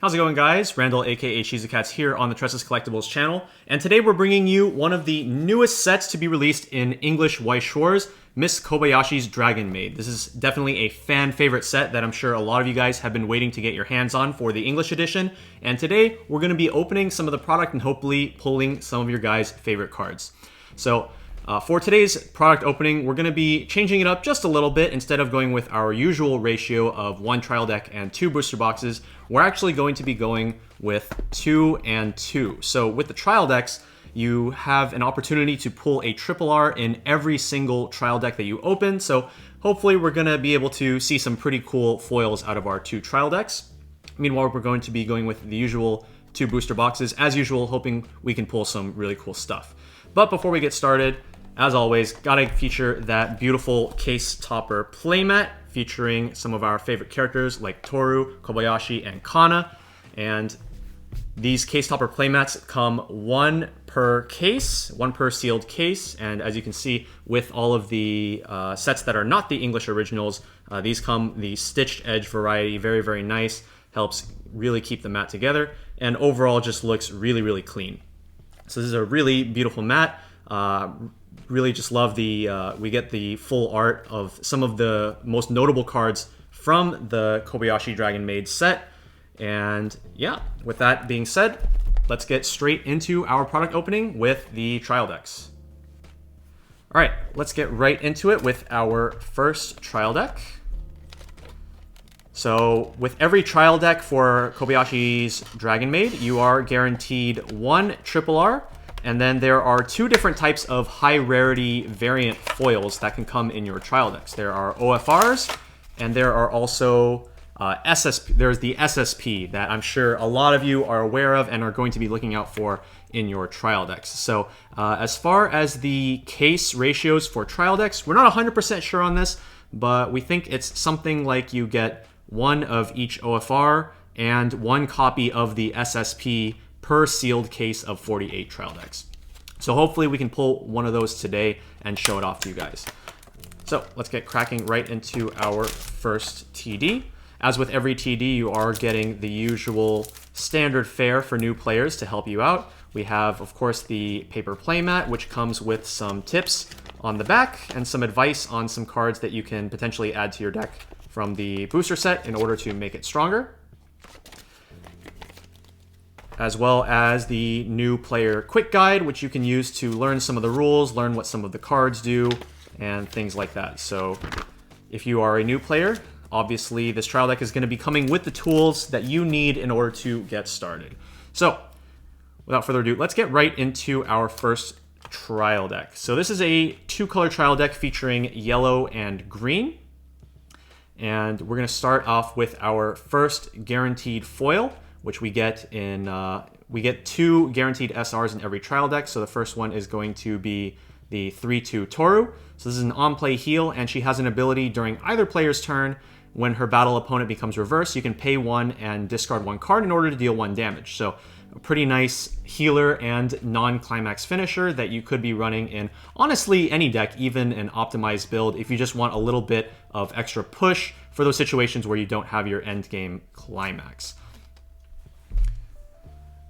How's it going, guys? Randall, aka Shizukatz, here on the Tressa's Collectibles channel, and today we're bringing you one of the newest sets to be released in English Weiss Schwarz, Miss Kobayashi's Dragon Maid. This is definitely a fan favorite set that I'm sure a lot of you guys have been waiting to get your hands on for the English edition, and today we're going to be opening some of the product and hopefully pulling some of your guys' favorite cards. So, for today's product opening, we're going to be changing it up just a little bit. Instead of going with our usual ratio of 1 trial deck and 2 booster boxes, we're actually going to be going with 2 and 2. So with the trial decks, you have an opportunity to pull a triple R in every single trial deck that you open. So hopefully we're going to be able to see some pretty cool foils out of our 2 trial decks. Meanwhile, we're going to be going with the usual 2 booster boxes, as usual, hoping we can pull some really cool stuff. But before we get started, as always, gotta feature that beautiful case topper playmat featuring some of our favorite characters like Tohru, Kobayashi, and Kanna. And these case topper playmats come 1 per case, 1 per sealed case. And as you can see, with all of the sets that are not the English originals, these come the stitched edge variety. Very, very nice. Helps really keep the mat together. And overall just looks really, really clean. So this is a really beautiful mat. Really just love the, we get the full art of some of the most notable cards from the Kobayashi Dragon Maid set. And yeah, with that being said, let's get straight into our product opening with the trial decks. All right, let's get right into it with our first trial deck. So with every trial deck for Kobayashi's Dragon Maid, you are guaranteed 1 triple R. And then there are 2 different types of high rarity variant foils that can come in your trial decks. There are OFRs, and there are also SSP. There's the SSP that I'm sure a lot of you are aware of and are going to be looking out for in your trial decks. So as far as the case ratios for trial decks, we're not 100% sure on this, but we think it's something like you get 1 of each OFR and 1 copy of the SSP per sealed case of 48 trial decks. So hopefully we can pull one of those today and show it off to you guys. So let's get cracking right into our first TD. As with every TD, you are getting the usual standard fare for new players to help you out. We have, of course, the paper playmat, which comes with some tips on the back and some advice on some cards that you can potentially add to your deck from the booster set in order to make it stronger, as well as the new player quick guide, which you can use to learn some of the rules, learn what some of the cards do, and things like that. So if you are a new player, obviously this trial deck is going to be coming with the tools that you need in order to get started. So without further ado, let's get right into our first trial deck. So this is a 2-color trial deck featuring yellow and green. And we're going to start off with our first guaranteed foil, which we get in, we get 2 guaranteed SRs in every trial deck. So the first one is going to be the 3/2 Tohru. So this is an on-play heal, and she has an ability during either player's turn. When her battle opponent becomes reversed, you can pay 1 and discard 1 card in order to deal 1 damage. So a pretty nice healer and non-climax finisher that you could be running in, honestly, any deck, even an optimized build, if you just want a little bit of extra push for those situations where you don't have your endgame climax.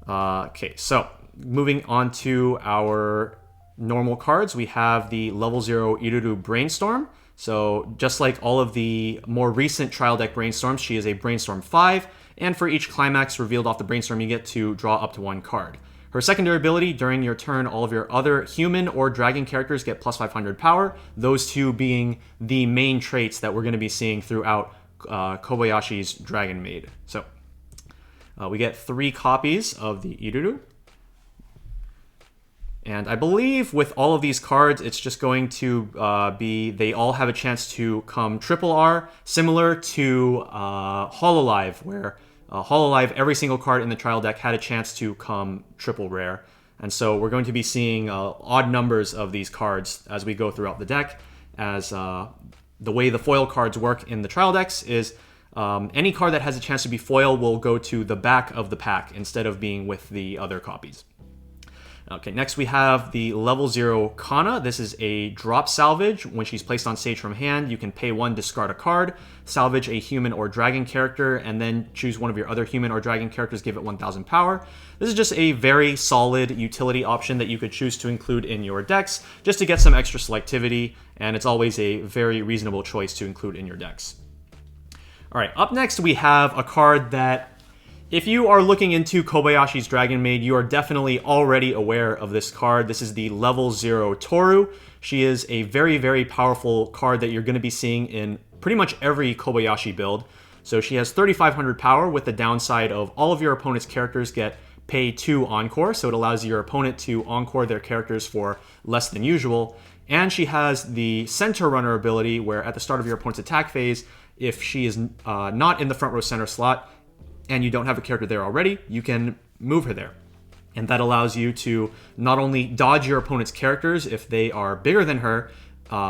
Okay, so moving on to our normal cards, we have the level 0 Iruru Brainstorm. So just like all of the more recent trial deck Brainstorms, she is a Brainstorm 5, and for each climax revealed off the Brainstorm, you get to draw up to 1 card. Her secondary ability, during your turn, all of your other human or dragon characters get plus 500 power, those 2 being the main traits that we're going to be seeing throughout Kobayashi's Dragon Maid. So we get 3 copies of the Iruru. And I believe with all of these cards, it's just going to be, they all have a chance to come triple R, similar to Hololive, where Hololive, every single card in the trial deck had a chance to come triple rare. And so we're going to be seeing odd numbers of these cards as we go throughout the deck, as the way the foil cards work in the trial decks is any card that has a chance to be foil will go to the back of the pack instead of being with the other copies. Okay, next we have the level 0 Kanna. This is a drop salvage. When she's placed on stage from hand, you can pay 1, discard a card, salvage a human or dragon character, and then choose one of your other human or dragon characters, give it 1,000 power. This is just a very solid utility option that you could choose to include in your decks, just to get some extra selectivity, and it's always a very reasonable choice to include in your decks. Alright, up next we have a card that, if you are looking into Kobayashi's Dragon Maid, you are definitely already aware of this card. This is the level 0 Tohru. She is a very, very powerful card that you're going to be seeing in pretty much every Kobayashi build. So she has 3,500 power, with the downside of all of your opponent's characters get pay 2 encore, so it allows your opponent to encore their characters for less than usual. And she has the center runner ability, where at the start of your opponent's attack phase, if she is not in the front row center slot, and you don't have a character there already, you can move her there. And that allows you to not only dodge your opponent's characters if they are bigger than her,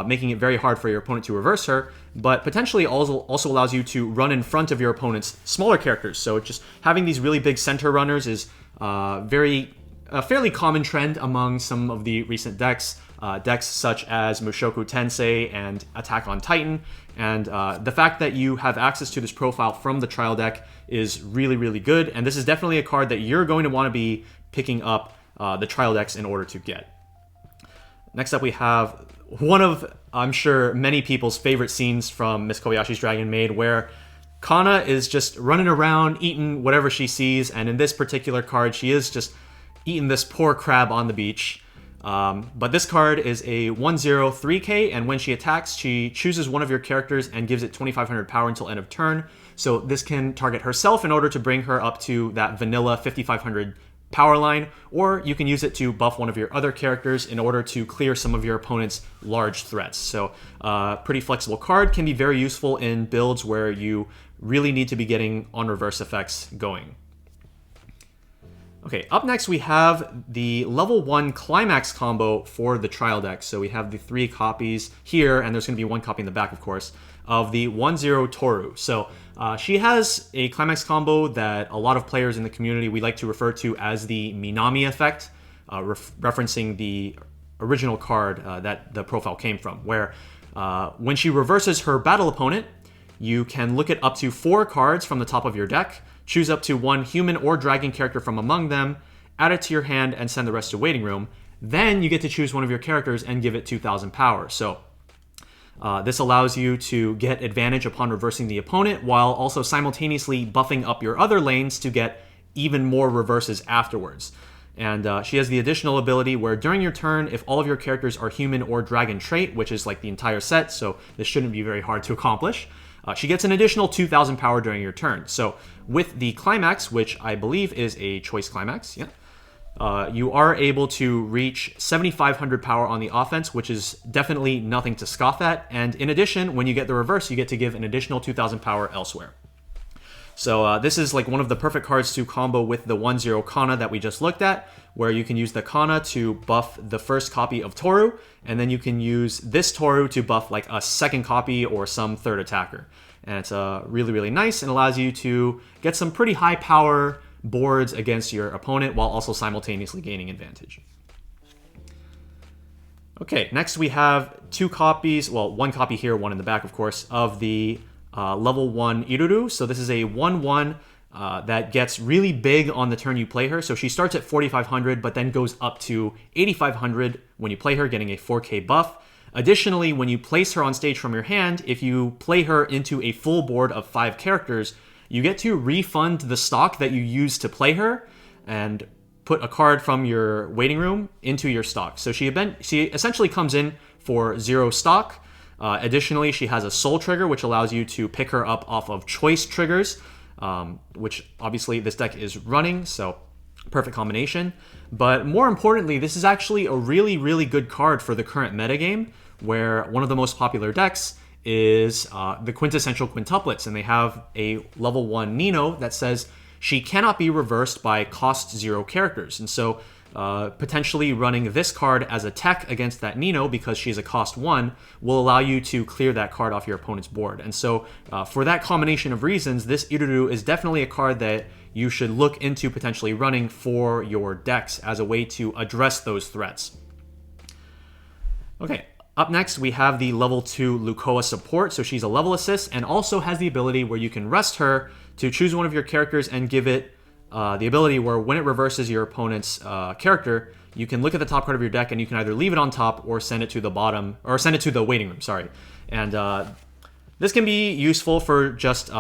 making it very hard for your opponent to reverse her, but potentially also allows you to run in front of your opponent's smaller characters. So just having these really big center runners is a fairly common trend among some of the recent decks. Decks such as Mushoku Tensei and Attack on Titan, and the fact that you have access to this profile from the trial deck is really, really good, and this is definitely a card that you're going to want to be picking up the trial decks in order to get. Next up we have one of, I'm sure, many people's favorite scenes from Miss Kobayashi's Dragon Maid, where Kanna is just running around eating whatever she sees, and in this particular card she is just eating this poor crab on the beach. But this card is a 1/0 3K, and when she attacks, she chooses one of your characters and gives it 2,500 power until end of turn. So this can target herself in order to bring her up to that vanilla 5,500 power line, or you can use it to buff one of your other characters in order to clear some of your opponent's large threats. So pretty flexible card, can be very useful in builds where you really need to be getting on reverse effects going. Okay, up next we have the level 1 Climax combo for the trial deck. So we have the 3 copies here, and there's going to be 1 copy in the back, of course, of the 1/0 Tohru. So she has a Climax combo that a lot of players in the community we like to refer to as the Minami effect, referencing the original card that the profile came from, where when she reverses her battle opponent, you can look at up to 4 cards from the top of your deck, choose up to 1 human or dragon character from among them, add it to your hand, and send the rest to waiting room. Then you get to choose one of your characters and give it 2,000 power. So this allows you to get advantage upon reversing the opponent, while also simultaneously buffing up your other lanes to get even more reverses afterwards. And she has the additional ability where during your turn, if all of your characters are human or dragon trait, which is like the entire set, so this shouldn't be very hard to accomplish, she gets an additional 2,000 power during your turn. So with the Climax, which I believe is a choice Climax, you are able to reach 7,500 power on the offense, which is definitely nothing to scoff at. And in addition, when you get the reverse, you get to give an additional 2,000 power elsewhere. So this is like one of the perfect cards to combo with the 1/0 Kanna that we just looked at, where you can use the Kanna to buff the first copy of Tohru, and then you can use this Tohru to buff like a second copy or some third attacker. And it's really, really nice and allows you to get some pretty high power boards against your opponent while also simultaneously gaining advantage. Okay, next we have 2 copies, well, 1 copy here, 1 in the back, of course, of the level 1 Iruru. So this is a 1/1 that gets really big on the turn you play her. So she starts at 4,500, but then goes up to 8,500 when you play her, getting a 4K buff. Additionally, when you place her on stage from your hand, if you play her into a full board of 5 characters, you get to refund the stock that you used to play her and put a card from your waiting room into your stock. So she essentially comes in for 0 stock. Additionally, she has a soul trigger, which allows you to pick her up off of choice triggers, which obviously this deck is running, so perfect combination. But more importantly, this is actually a really, really good card for the current metagame, where one of the most popular decks is the quintessential quintuplets, and they have a level 1 Nino that says she cannot be reversed by cost 0 characters. And so potentially running this card as a tech against that Nino, because she's a cost 1, will allow you to clear that card off your opponent's board. And so for that combination of reasons, this Iruru is definitely a card that you should look into potentially running for your decks as a way to address those threats. Okay, up next we have the level 2 Lukoa support. So she's a level assist and also has the ability where you can rest her to choose one of your characters and give it the ability where when it reverses your opponent's character, you can look at the top card of your deck and you can either leave it on top or send it to the bottom, or send it to the waiting room, sorry. And this can be useful for just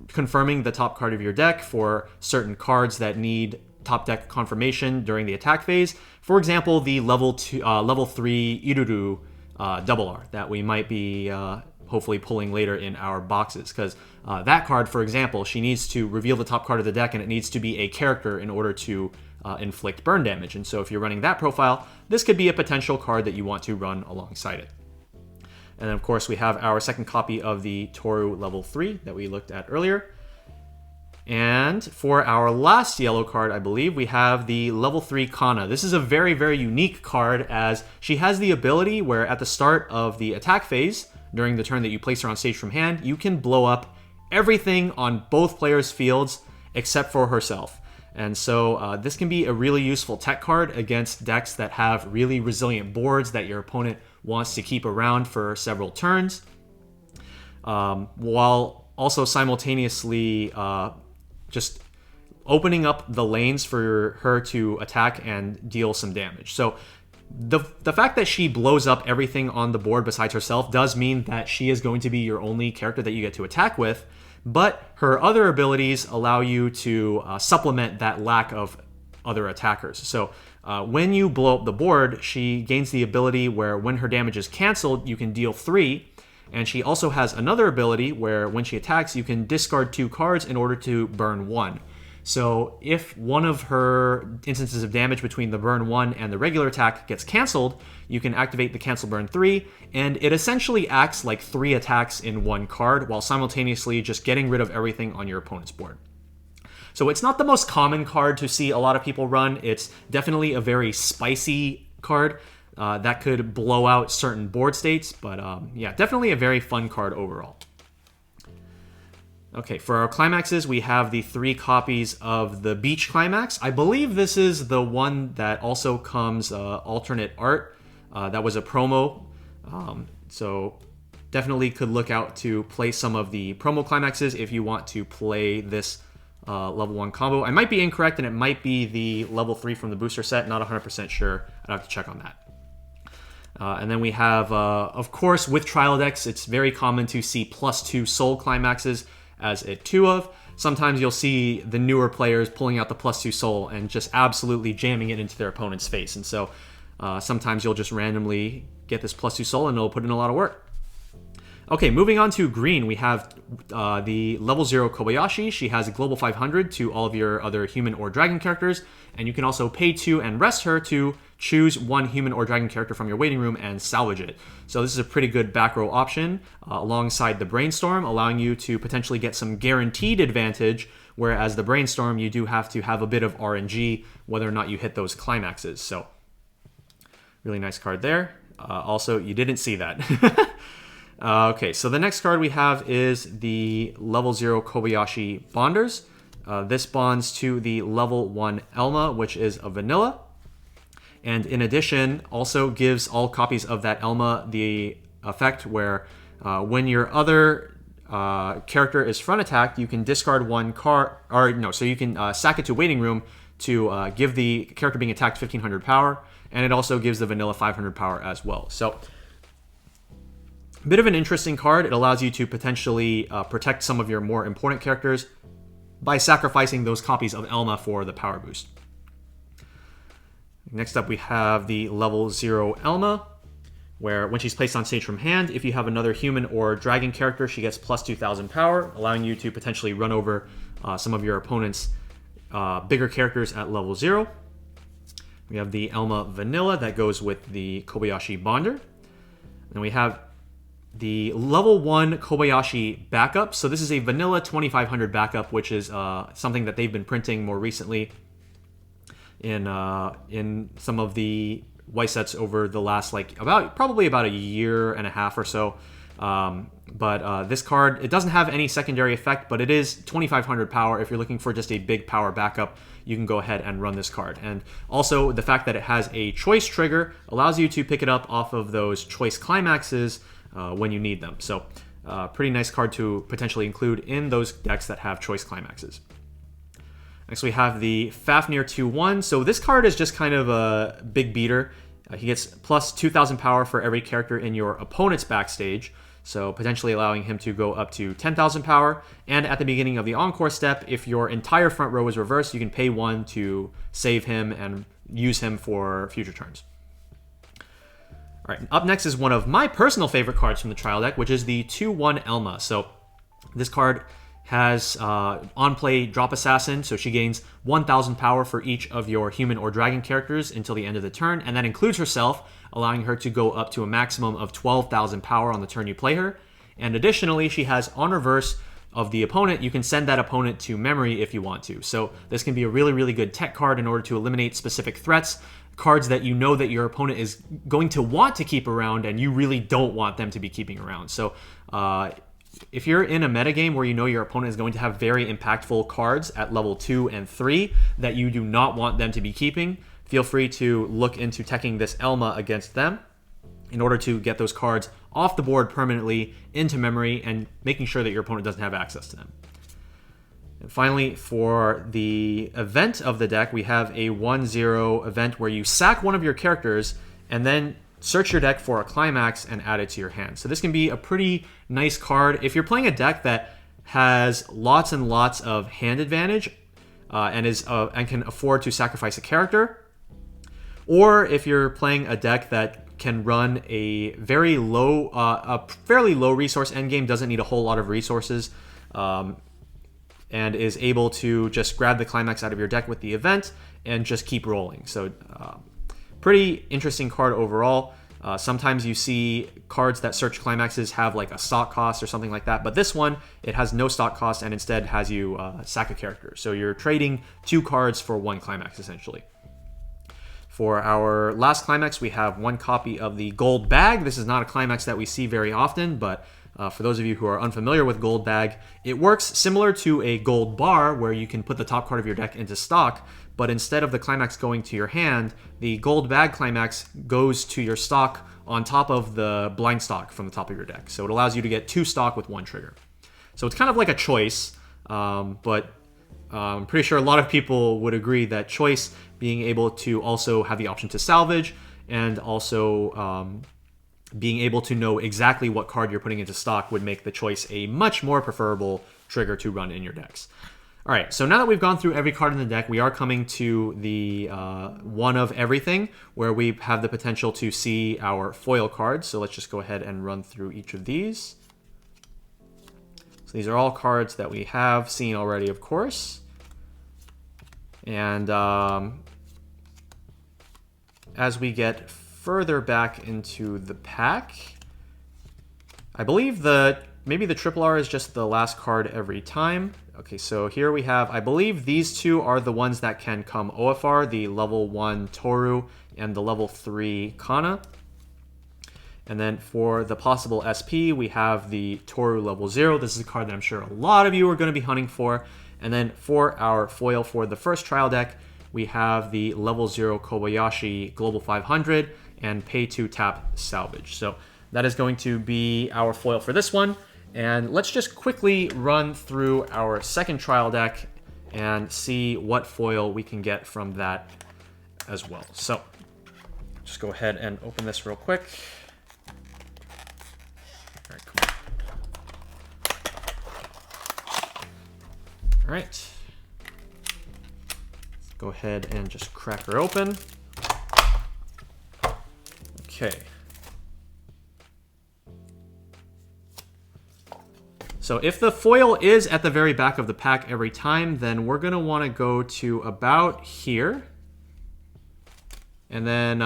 confirming the top card of your deck for certain cards that need top deck confirmation during the attack phase. For example, the level 3 Iruru double R that we might be hopefully pulling later in our boxes, because that card, for example, she needs to reveal the top card of the deck and it needs to be a character in order to inflict burn damage. And so if you're running that profile, this could be a potential card that you want to run alongside it. And then of course we have our second copy of the Tohru level 3 that we looked at earlier. And for our last yellow card, I believe, we have the level 3 Kanna. This is a very, very unique card, as she has the ability where at the start of the attack phase, during the turn that you place her on stage from hand, you can blow up everything on both players' fields except for herself. And so this can be a really useful tech card against decks that have really resilient boards that your opponent wants to keep around for several turns, while also simultaneously just opening up the lanes for her to attack and deal some damage. So the fact that she blows up everything on the board besides herself does mean that she is going to be your only character that you get to attack with, but her other abilities allow you to supplement that lack of other attackers. So when you blow up the board, she gains the ability where when her damage is canceled, you can deal 3, and she also has another ability where when she attacks, you can discard 2 cards in order to burn 1. So if one of her instances of damage between the burn 1 and the regular attack gets canceled, you can activate the cancel burn 3, and it essentially acts like 3 attacks in 1 card while simultaneously just getting rid of everything on your opponent's board. So it's not the most common card to see a lot of people run. It's definitely a very spicy card that could blow out certain board states, but yeah, definitely a very fun card overall. Okay, for our climaxes, we have the 3 copies of the Beach Climax. I believe this is the one that also comes alternate art. That was a promo, so definitely could look out to play some of the promo climaxes if you want to play this level 1 combo. I might be incorrect, and it might be the level 3 from the booster set. Not 100% sure. I'd have to check on that. And then we have, of course, with trial decks, it's very common to see +2 soul climaxes as a 2 of. Sometimes you'll see the newer players pulling out the +2 soul and just absolutely jamming it into their opponent's face. And so sometimes you'll just randomly get this +2 soul and it'll put in a lot of work. Okay, moving on to green, we have the level 0 Kobayashi. She has a global 500 to all of your other human or dragon characters, and you can also pay 2 and rest her to choose 1 human or dragon character from your waiting room and salvage it. So this is a pretty good back row option alongside the Brainstorm, allowing you to potentially get some guaranteed advantage, whereas the Brainstorm, you do have to have a bit of RNG whether or not you hit those climaxes. So really nice card there. Also, you didn't see that. Okay, so the next card we have is the level 0 Kobayashi Bonders. This bonds to the level 1 Elma, which is a vanilla. And in addition, also gives all copies of that Elma the effect where when your other character is front attacked, you can discard 1 card, or no, so you can sack it to waiting room to give the character being attacked 1500 power, and it also gives the vanilla 500 power as well. So a bit of an interesting card. It allows you to potentially protect some of your more important characters by sacrificing those copies of Elma for the power boost. Next up, we have the level 0 Elma, where when she's placed on stage from hand, if you have another human or dragon character, she gets plus 2,000 power, allowing you to potentially run over some of your opponent's bigger characters at level 0. We have the Elma Vanilla that goes with the Kobayashi Bonder. And we have the level 1 Kobayashi backup. So this is a vanilla 2500 backup, which is something that they've been printing more recently. in some of the Weiss sets over the last probably about a year and a half or so. But this card, it doesn't have any secondary effect, but it is 2500 power. If you're looking for just a big power backup, you can go ahead and run this card. And also the fact that it has a choice trigger allows you to pick it up off of those choice climaxes when you need them. So pretty nice card to potentially include in those decks that have choice climaxes. Next we have the Fafnir 2/1. So this card is just kind of a big beater. He gets plus 2000 power for every character in your opponent's backstage, so potentially allowing him to go up to 10,000 power. And at the beginning of the Encore step, if your entire front row is reversed, you can pay 1 to save him and use him for future turns. All right, up next is one of my personal favorite cards from the trial deck, which is the 2/1 Elma. So this card has on-play Drop Assassin, so she gains 1000 power for each of your human or dragon characters until the end of the turn, and that includes herself, allowing her to go up to a maximum of 12,000 power on the turn you play her. And additionally, she has on reverse of the opponent, you can send that opponent to memory if you want to. So this can be a really, really good tech card in order to eliminate specific threats, cards that you know that your opponent is going to want to keep around and you really don't want them to be keeping around. So if you're in a metagame where you know your opponent is going to have very impactful cards at level 2 and 3 that you do not want them to be keeping, feel free to look into teching this Elma against them in order to get those cards off the board permanently into memory and making sure that your opponent doesn't have access to them. And finally, for the event of the deck, we have a 1/0 event where you sack one of your characters and then search your deck for a climax and add it to your hand. So this can be a pretty nice card if you're playing a deck that has lots and lots of hand advantage and can afford to sacrifice a character, or if you're playing a deck that can run a fairly low resource endgame, doesn't need a whole lot of resources, and is able to just grab the climax out of your deck with the event and just keep rolling. So pretty interesting card overall. Sometimes you see cards that search climaxes have like a stock cost or something like that, but this one, it has no stock cost and instead has you sack a character. So you're trading 2 cards for 1 climax essentially. For our last climax, we have 1 copy of the Gold Bag. This is not a climax that we see very often, but for those of you who are unfamiliar with Gold Bag, it works similar to a Gold Bar where you can put the top card of your deck into stock, but instead of the climax going to your hand, the Gold Bag climax goes to your stock on top of the blind stock from the top of your deck. So it allows you to get 2 stock with 1 trigger. So it's kind of like a choice, but I'm pretty sure a lot of people would agree that choice, being able to also have the option to salvage and also being able to know exactly what card you're putting into stock would make the choice a much more preferable trigger to run in your decks. All right, so now that we've gone through every card in the deck, we are coming to the one of everything, where we have the potential to see our foil cards. So let's just go ahead and run through each of these. So these are all cards that we have seen already, of course. And as we get further back into the pack, I believe maybe the Triple R is just the last card every time. Okay, so here we have, I believe these 2 are the ones that can come OFR, the level 1 Tohru and the level 3 Kanna. And then for the possible SP, we have the Tohru level 0. This is a card that I'm sure a lot of you are going to be hunting for. And then for our foil for the first trial deck, we have the level 0 Kobayashi Global 500 and pay to tap salvage. So that is going to be our foil for this one. And let's just quickly run through our second trial deck and see what foil we can get from that as well. So just go ahead and open this real quick. All right, come on. All right. Let's go ahead and just crack her open. Okay. So if the foil is at the very back of the pack every time, then we're going to want to go to about here. And then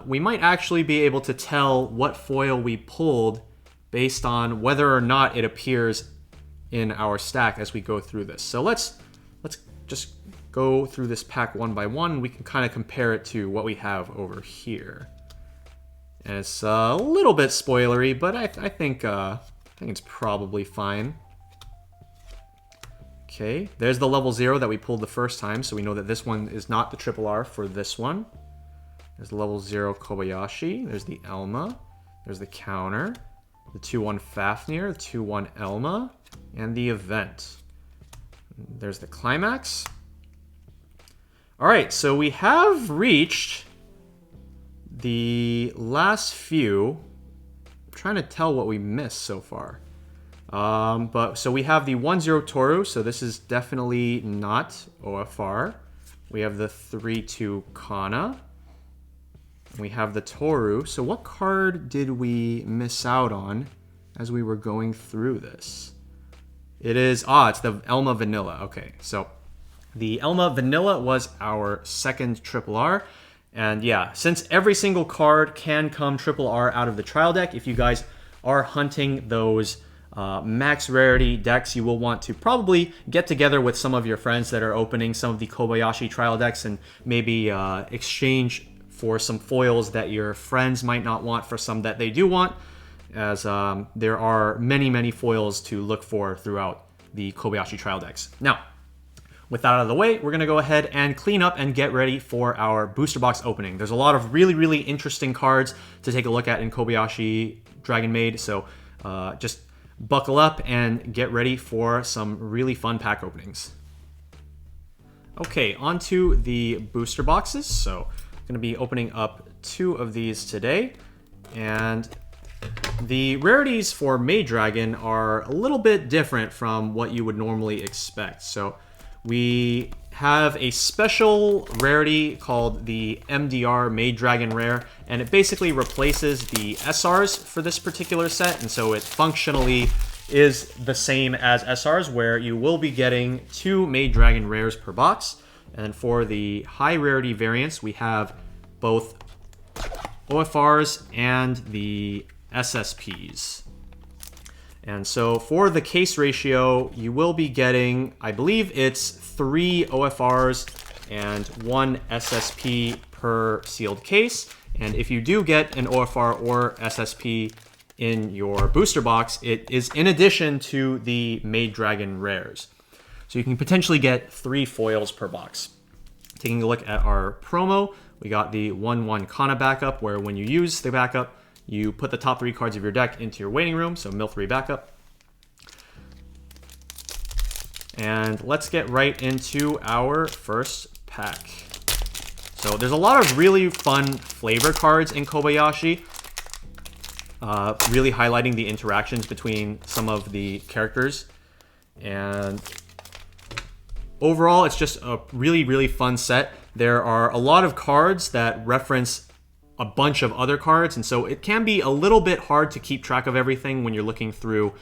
we might actually be able to tell what foil we pulled based on whether or not it appears in our stack as we go through this. So let's just go through this pack one by one. We can kind of compare it to what we have over here. And it's a little bit spoilery, but I think it's probably fine. Okay, there's the level 0 that we pulled the first time, so we know that this one is not the triple R for this one. There's the level 0 Kobayashi, there's the Elma, there's the counter, the 2-1 Fafnir, the 2-1 Elma, and the event. There's the climax. Alright, so we have reached the last few. I'm trying to tell what we missed so far. So we have the 1-0 Tohru, so this is definitely not OFR. We have the 3-2 Kanna. We have the Tohru. So what card did we miss out on as we were going through this? It is, it's the Elma Vanilla. Okay, so the Elma Vanilla was our second triple R. And yeah, since every single card can come triple R out of the trial deck, if you guys are hunting those max rarity decks, you will want to probably get together with some of your friends that are opening some of the Kobayashi trial decks and maybe exchange for some foils that your friends might not want for some that they do want, as there are many foils to look for throughout the Kobayashi trial decks. Now, with that out of the way, we're going to go ahead and clean up and get ready for our booster box opening. There's a lot of really interesting cards to take a look at in Kobayashi Dragon Maid, so just buckle up and get ready for some really fun pack openings. Okay, onto the booster boxes. So I'm going to be opening up 2 of these today, and the rarities for Maid Dragon are a little bit different from what you would normally expect. So we have a special rarity called the MDR Maid Dragon Rare, and it basically replaces the SRs for this particular set, and so it functionally is the same as SRs, where you will be getting 2 Maid Dragon Rares per box. And for the high rarity variants, we have both OFRs and the SSPs. And so for the case ratio, you will be getting, I believe it's 3 OFRs and 1 SSP per sealed case. And if you do get an OFR or SSP in your booster box, it is in addition to the Maid Dragon rares. So you can potentially get 3 foils per box. Taking a look at our promo, we got the 1-1 Kanna backup, where when you use the backup, you put the top 3 cards of your deck into your waiting room, so mill 3 backup. And let's get right into our first pack. So there's a lot of really fun flavor cards in Kobayashi, really highlighting the interactions between some of the characters. And overall, it's just a really fun set. There are a lot of cards that reference a bunch of other cards, and so it can be a little bit hard to keep track of everything when you're looking through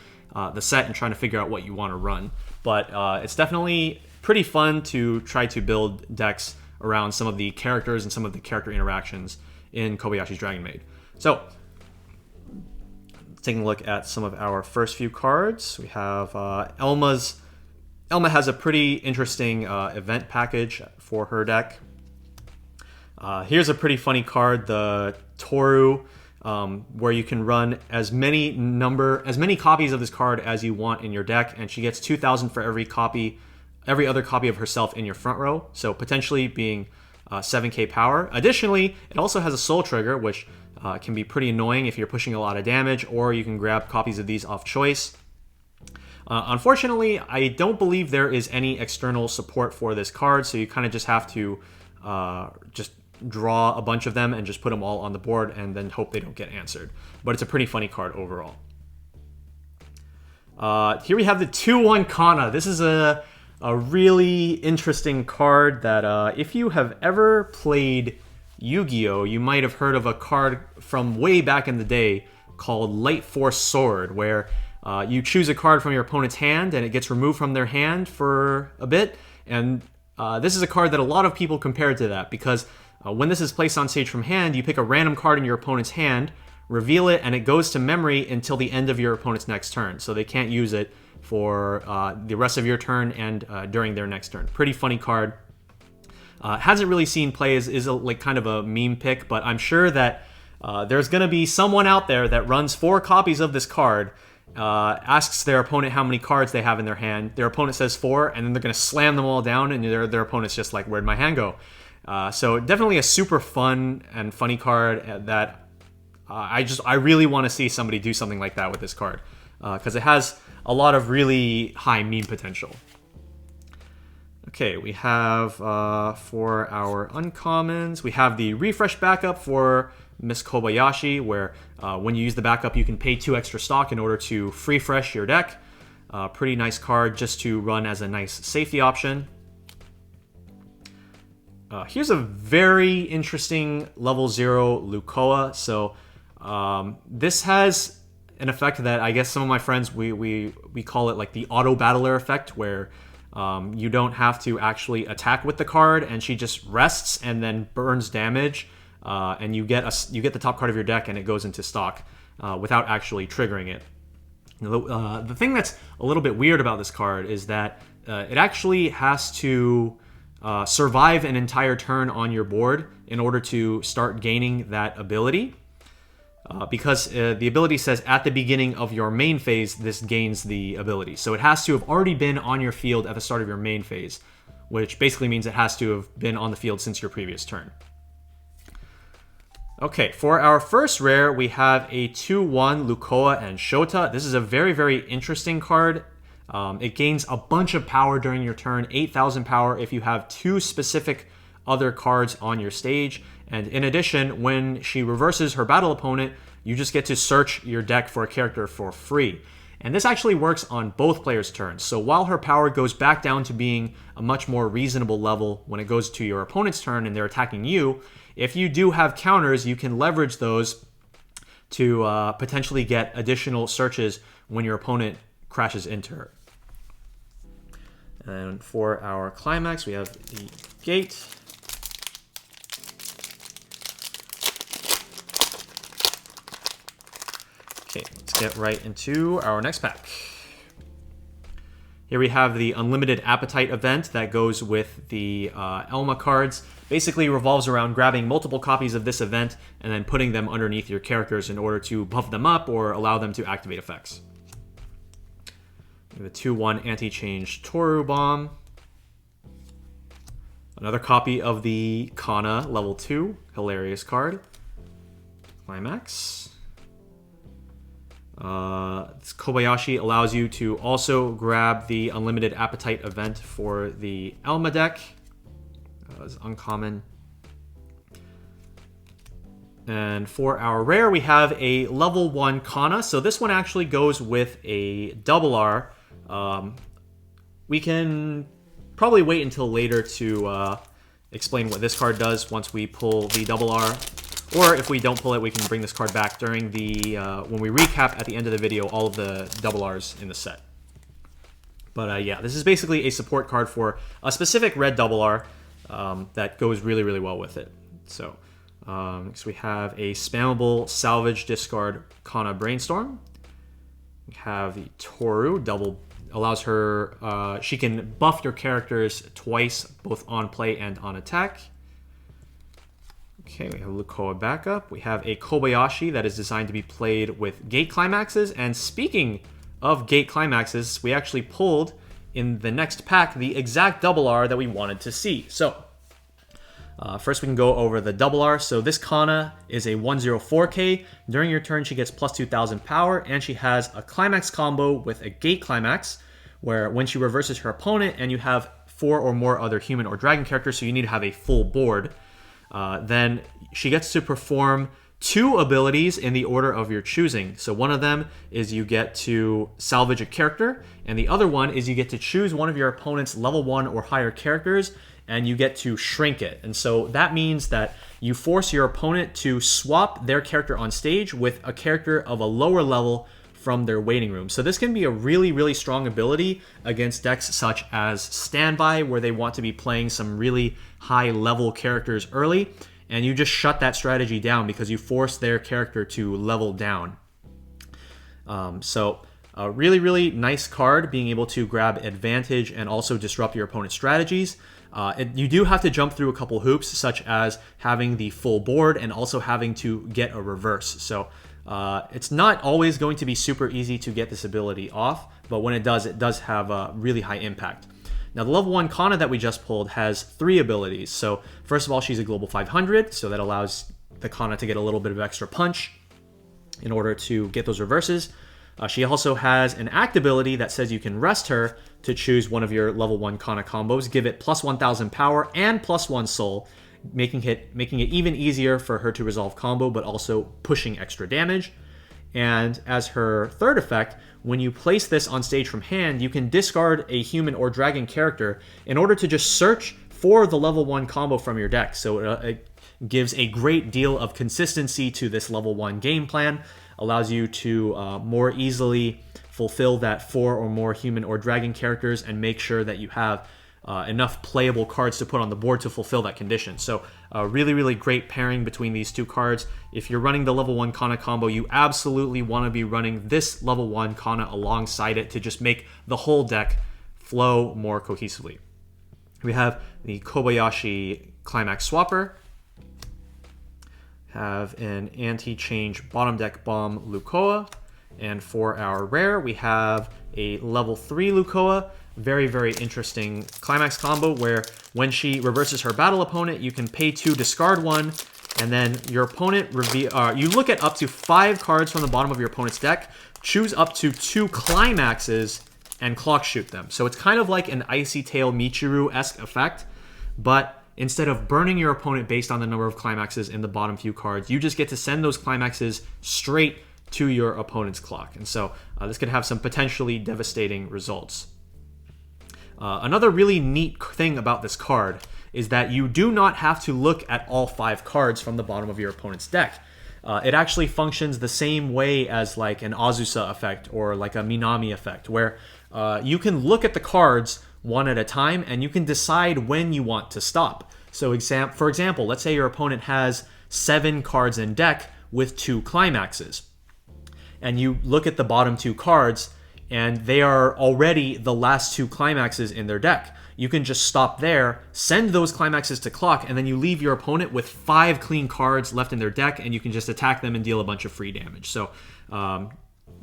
the set and trying to figure out what you want to run. But it's definitely pretty fun to try to build decks around some of the characters and some of the character interactions in Kobayashi's Dragon Maid. So, taking a look at some of our first few cards, we have Elma has a pretty interesting event package for her deck. Here's a pretty funny card, the Tohru, where you can run as many copies of this card as you want in your deck, and she gets 2,000 for every other copy of herself in your front row, so potentially being 7k power. Additionally, it also has a soul trigger, which can be pretty annoying if you're pushing a lot of damage, or you can grab copies of these off choice. Unfortunately, I don't believe there is any external support for this card, so you kind of just have to just draw a bunch of them and just put them all on the board and then hope they don't get answered. But it's a pretty funny card overall. Here we have the 2-1 Kanna. This is a really interesting card that if you have ever played Yu-Gi-Oh, you might have heard of a card from way back in the day called Light Force Sword, where you choose a card from your opponent's hand and it gets removed from their hand for a bit. And this is a card that a lot of people compare to that, because when this is placed on stage from hand, you pick a random card in your opponent's hand, reveal it, and it goes to memory until the end of your opponent's next turn. So they can't use it for the rest of your turn and during their next turn. Pretty funny card. Hasn't really seen play, is like kind of a meme pick, but I'm sure that there's going to be someone out there that runs 4 copies of this card, asks their opponent how many cards they have in their hand. Their opponent says 4, and then they're going to slam them all down, and their opponent's just like, where'd my hand go? So definitely a super fun and funny card that I really want to see somebody do something like that with this card, because it has a lot of really high meme potential. Okay, we have for our uncommons, we have the refresh backup for Miss Kobayashi, where when you use the backup, you can pay 2 extra stock in order to refresh your deck. Pretty nice card just to run as a nice safety option. Here's a very interesting level 0 Lukoa. So this has an effect that I guess some of my friends, we call it like the auto battler effect, where you don't have to actually attack with the card, and she just rests and then burns damage, and you get the top card of your deck, and it goes into stock without actually triggering it. The thing that's a little bit weird about this card is that it actually has to survive an entire turn on your board in order to start gaining that ability. Because the ability says at the beginning of your main phase, this gains the ability. So it has to have already been on your field at the start of your main phase, which basically means it has to have been on the field since your previous turn. Okay, for our first rare, we have a 2/1 Lukoa and Shota. This is a very, very interesting card. It gains a bunch of power during your turn, 8,000 power if you have 2 specific other cards on your stage. And in addition, when she reverses her battle opponent, you just get to search your deck for a character for free. And this actually works on both players' turns. So while her power goes back down to being a much more reasonable level when it goes to your opponent's turn and they're attacking you, if you do have counters, you can leverage those to potentially get additional searches when your opponent crashes into her. And for our climax, we have the gate. Okay, let's get right into our next pack. Here we have the Unlimited Appetite event that goes with the Elma cards. Basically revolves around grabbing multiple copies of this event and then putting them underneath your characters in order to buff them up or allow them to activate effects. We have a 2/1 anti-change Tohru bomb. Another copy of the Kanna level 2, hilarious card. Climax. This Kobayashi allows you to also grab the Unlimited Appetite event for the Elma deck. It's uncommon. And for our rare, we have a level 1 Kanna. So this one actually goes with a double R. We can probably wait until later to explain what this card does once we pull the double R. Or if we don't pull it, we can bring this card back during the when we recap at the end of the video all of the double Rs in the set. But yeah, this is basically a support card for a specific red double R that goes really, really well with it. So next we have a spammable salvage discard Kanna Brainstorm. We have the Tohru, double allows her, she can buff your characters twice, both on play and on attack. Okay, we have Lukoa backup. We have a Kobayashi that is designed to be played with gate climaxes. And speaking of gate climaxes, we actually pulled in the next pack the exact double R that we wanted to see. So first we can go over the double R. So this Kanna is a 104k. During your turn, she gets plus 2,000 power, and she has a climax combo with a gate climax, where when she reverses her opponent and you have 4 or more other human or dragon characters, so you need to have a full board, then she gets to perform 2 abilities in the order of your choosing. So one of them is you get to salvage a character, and the other one is you get to choose one of your opponent's level 1 or higher characters, and you get to shrink it. And so that means that you force your opponent to swap their character on stage with a character of a lower level from their waiting room. So this can be a really, really strong ability against decks such as Standby, where they want to be playing some really high level characters early, and you just shut that strategy down because you force their character to level down. a really, really nice card, being able to grab advantage and also disrupt your opponent's strategies. You do have to jump through a couple hoops, such as having the full board and also having to get a reverse. So it's not always going to be super easy to get this ability off, but when it does have a really high impact. Now, the level 1 Kanna that we just pulled has 3 abilities. So first of all, she's a global 500, so that allows the Kanna to get a little bit of extra punch in order to get those reverses. She also has an act ability that says you can rest her to choose one of your level 1 Kanna combos, give it plus 1000 power and plus 1 soul, making it even easier for her to resolve combo, but also pushing extra damage. And as her third effect, when you place this on stage from hand, you can discard a human or dragon character in order to just search for the level 1 combo from your deck. So it gives a great deal of consistency to this level 1 game plan, allows you to more easily fulfill that 4 or more human or dragon characters and make sure that you have enough playable cards to put on the board to fulfill that condition. So really, really great pairing between these two cards. If you're running the level 1 Kanna combo, you absolutely want to be running this level 1 Kanna alongside it to just make the whole deck flow more cohesively. We have the Kobayashi Climax Swapper, have an anti-change bottom deck bomb Lukoa, and for our rare, we have a level 3 Lukoa. Very, very interesting climax combo where when she reverses her battle opponent, you can pay 2, discard 1, and then your opponent you look at up to 5 cards from the bottom of your opponent's deck, choose up to 2 climaxes, and clock shoot them. So it's kind of like an Icy Tail Michiru-esque effect, but instead of burning your opponent based on the number of climaxes in the bottom few cards, you just get to send those climaxes straight to your opponent's clock. And so this could have some potentially devastating results. Another really neat thing about this card is that you do not have to look at all 5 cards from the bottom of your opponent's deck. It actually functions the same way as like an Azusa effect or like a Minami effect, where you can look at the cards one at a time and you can decide when you want to stop. So for example, let's say your opponent has 7 cards in deck with 2 climaxes, and you look at the bottom 2 cards and they are already the last 2 climaxes in their deck. You can just stop there, send those climaxes to clock, and then you leave your opponent with 5 clean cards left in their deck, and you can just attack them and deal a bunch of free damage. So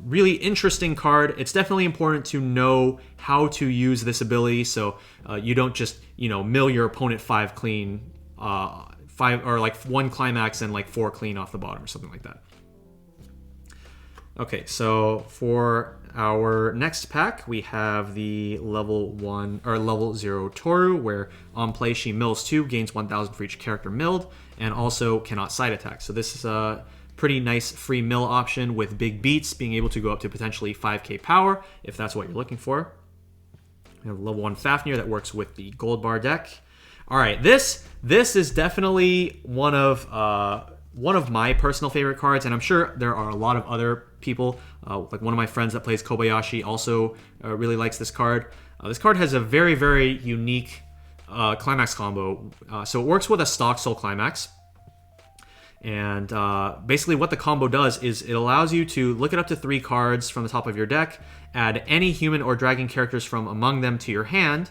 really interesting card. It's definitely important to know how to use this ability so you don't just, mill your opponent 5 clean, 5 or like 1 climax and like 4 clean off the bottom or something like that. Okay, so for our next pack, we have the level 1 or level 0 Tohru, where on play she mills 2, gains 1000 for each character milled, and also cannot side attack. So this is a pretty nice free mill option with big beats, being able to go up to potentially 5k power if that's what you're looking for. We have level 1 Fafnir that works with the gold bar deck. All right, this is definitely one of my personal favorite cards, and I'm sure there are a lot of other people, like one of my friends that plays Kobayashi also really likes this card. This card has a very, very unique climax combo. So it works with a stock soul climax. And basically what the combo does is it allows you to look at up to 3 cards from the top of your deck, add any human or dragon characters from among them to your hand,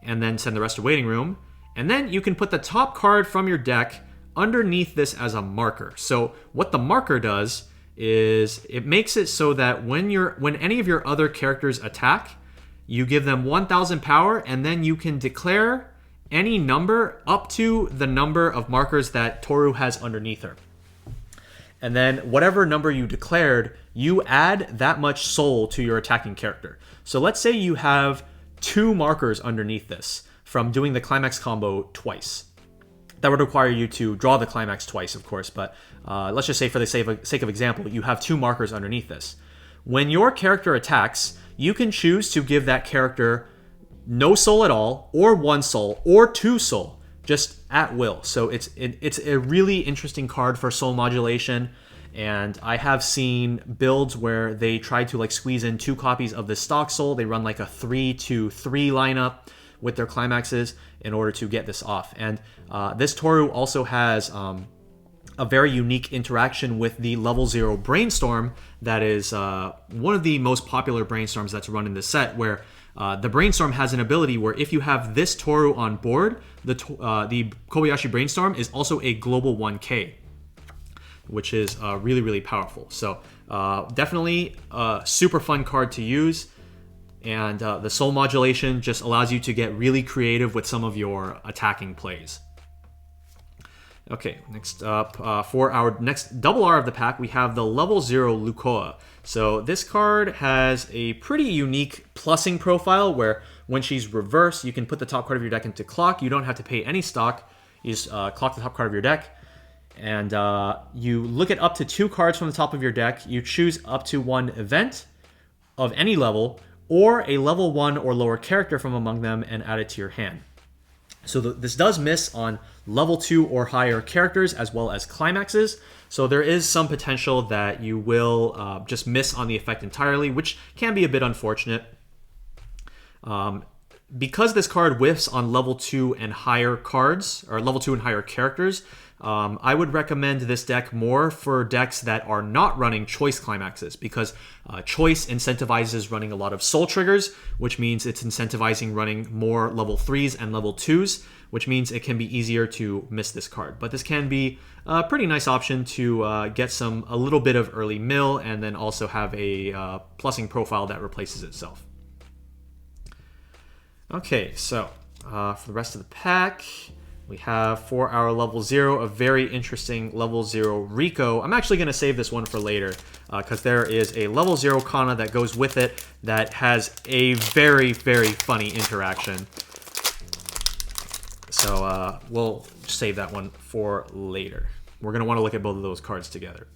and then send the rest to waiting room. And then you can put the top card from your deck underneath this as a marker. So what the marker does is it makes it so that when any of your other characters attack, you give them 1000 power, and then you can declare any number up to the number of markers that Tohru has underneath her. And then whatever number you declared, you add that much soul to your attacking character. So let's say you have 2 markers underneath this from doing the climax combo twice. That would require you to draw the climax twice, of course, but let's just say for the sake of example, you have 2 markers underneath this. When your character attacks, you can choose to give that character no soul at all, or 1 soul, or 2 soul, just at will. So it's a really interesting card for soul modulation, and I have seen builds where they try to like squeeze in 2 copies of the stock soul. They run like a 3-2-3 lineup with their climaxes in order to get this off. And this Tohru also has a very unique interaction with the level 0 Brainstorm that is one of the most popular Brainstorms that's run in this set, where the Brainstorm has an ability where if you have this Tohru on board, the Kobayashi Brainstorm is also a global 1K, which is really, really powerful. So definitely a super fun card to use. And the soul modulation just allows you to get really creative with some of your attacking plays. Okay, next up, for our next double R of the pack, we have the level 0 Lukoa. So this card has a pretty unique plussing profile where when she's reversed, you can put the top card of your deck into clock. You don't have to pay any stock. You just clock the top card of your deck. And you look at up to 2 cards from the top of your deck. You choose up to 1 event of any level or a level 1 or lower character from among them and add it to your hand. So this does miss on level 2 or higher characters as well as climaxes. So there is some potential that you will just miss on the effect entirely, which can be a bit unfortunate. Because this card whiffs on level 2 and higher cards, or level 2 and higher characters, I would recommend this deck more for decks that are not running choice climaxes, because choice incentivizes running a lot of soul triggers, which means it's incentivizing running more level 3s and level 2s, which means it can be easier to miss this card. But this can be a pretty nice option to get a little bit of early mill and then also have a plussing profile that replaces itself. Okay, so for the rest of the pack, we have for our level 0 a very interesting level 0 Rico. I'm actually going to save this one for later because there is a level 0 Kanna that goes with it that has a very, very funny interaction. So we'll save that one for later. We're going to want to look at both of those cards together.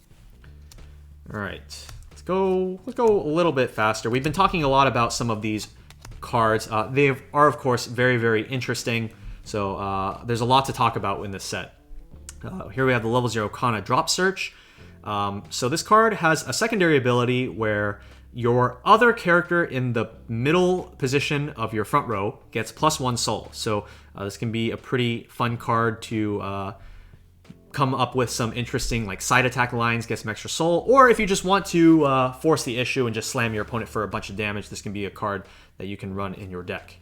All right, let's go a little bit faster. We've been talking a lot about some of these cards. They are, of course, very, very interesting. So there's a lot to talk about in this set. Here we have the level 0 Kanna Drop Search. So this card has a secondary ability where your other character in the middle position of your front row gets +1 soul. So this can be a pretty fun card to come up with some interesting like side attack lines, get some extra soul. Or if you just want to force the issue and just slam your opponent for a bunch of damage, this can be a card that you can run in your deck.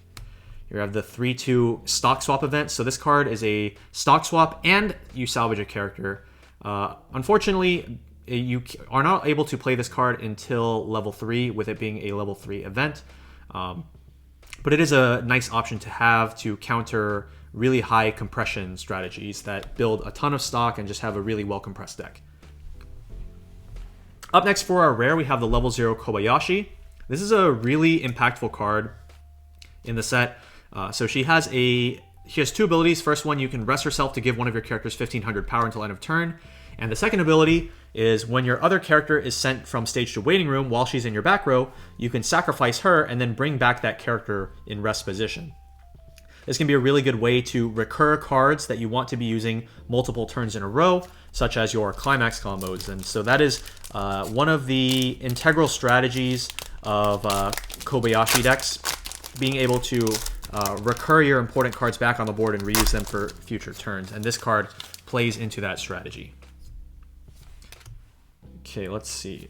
You have the 3-2 stock swap event. So this card is a stock swap and you salvage a character. Unfortunately, you are not able to play this card until level 3, with it being a level 3 event. But it is a nice option to have to counter really high compression strategies that build a ton of stock and just have a really well compressed deck. Up next for our rare, we have the level 0 Kobayashi. This is a really impactful card in the set. So she has 2 abilities. First one, you can rest herself to give one of your characters 1500 power until end of turn. And the second ability is when your other character is sent from stage to waiting room while she's in your back row, you can sacrifice her and then bring back that character in rest position. This can be a really good way to recur cards that you want to be using multiple turns in a row, such as your climax combos. And so that is one of the integral strategies of Kobayashi decks, being able to recur your important cards back on the board and reuse them for future turns. And this card plays into that strategy. Okay, let's see.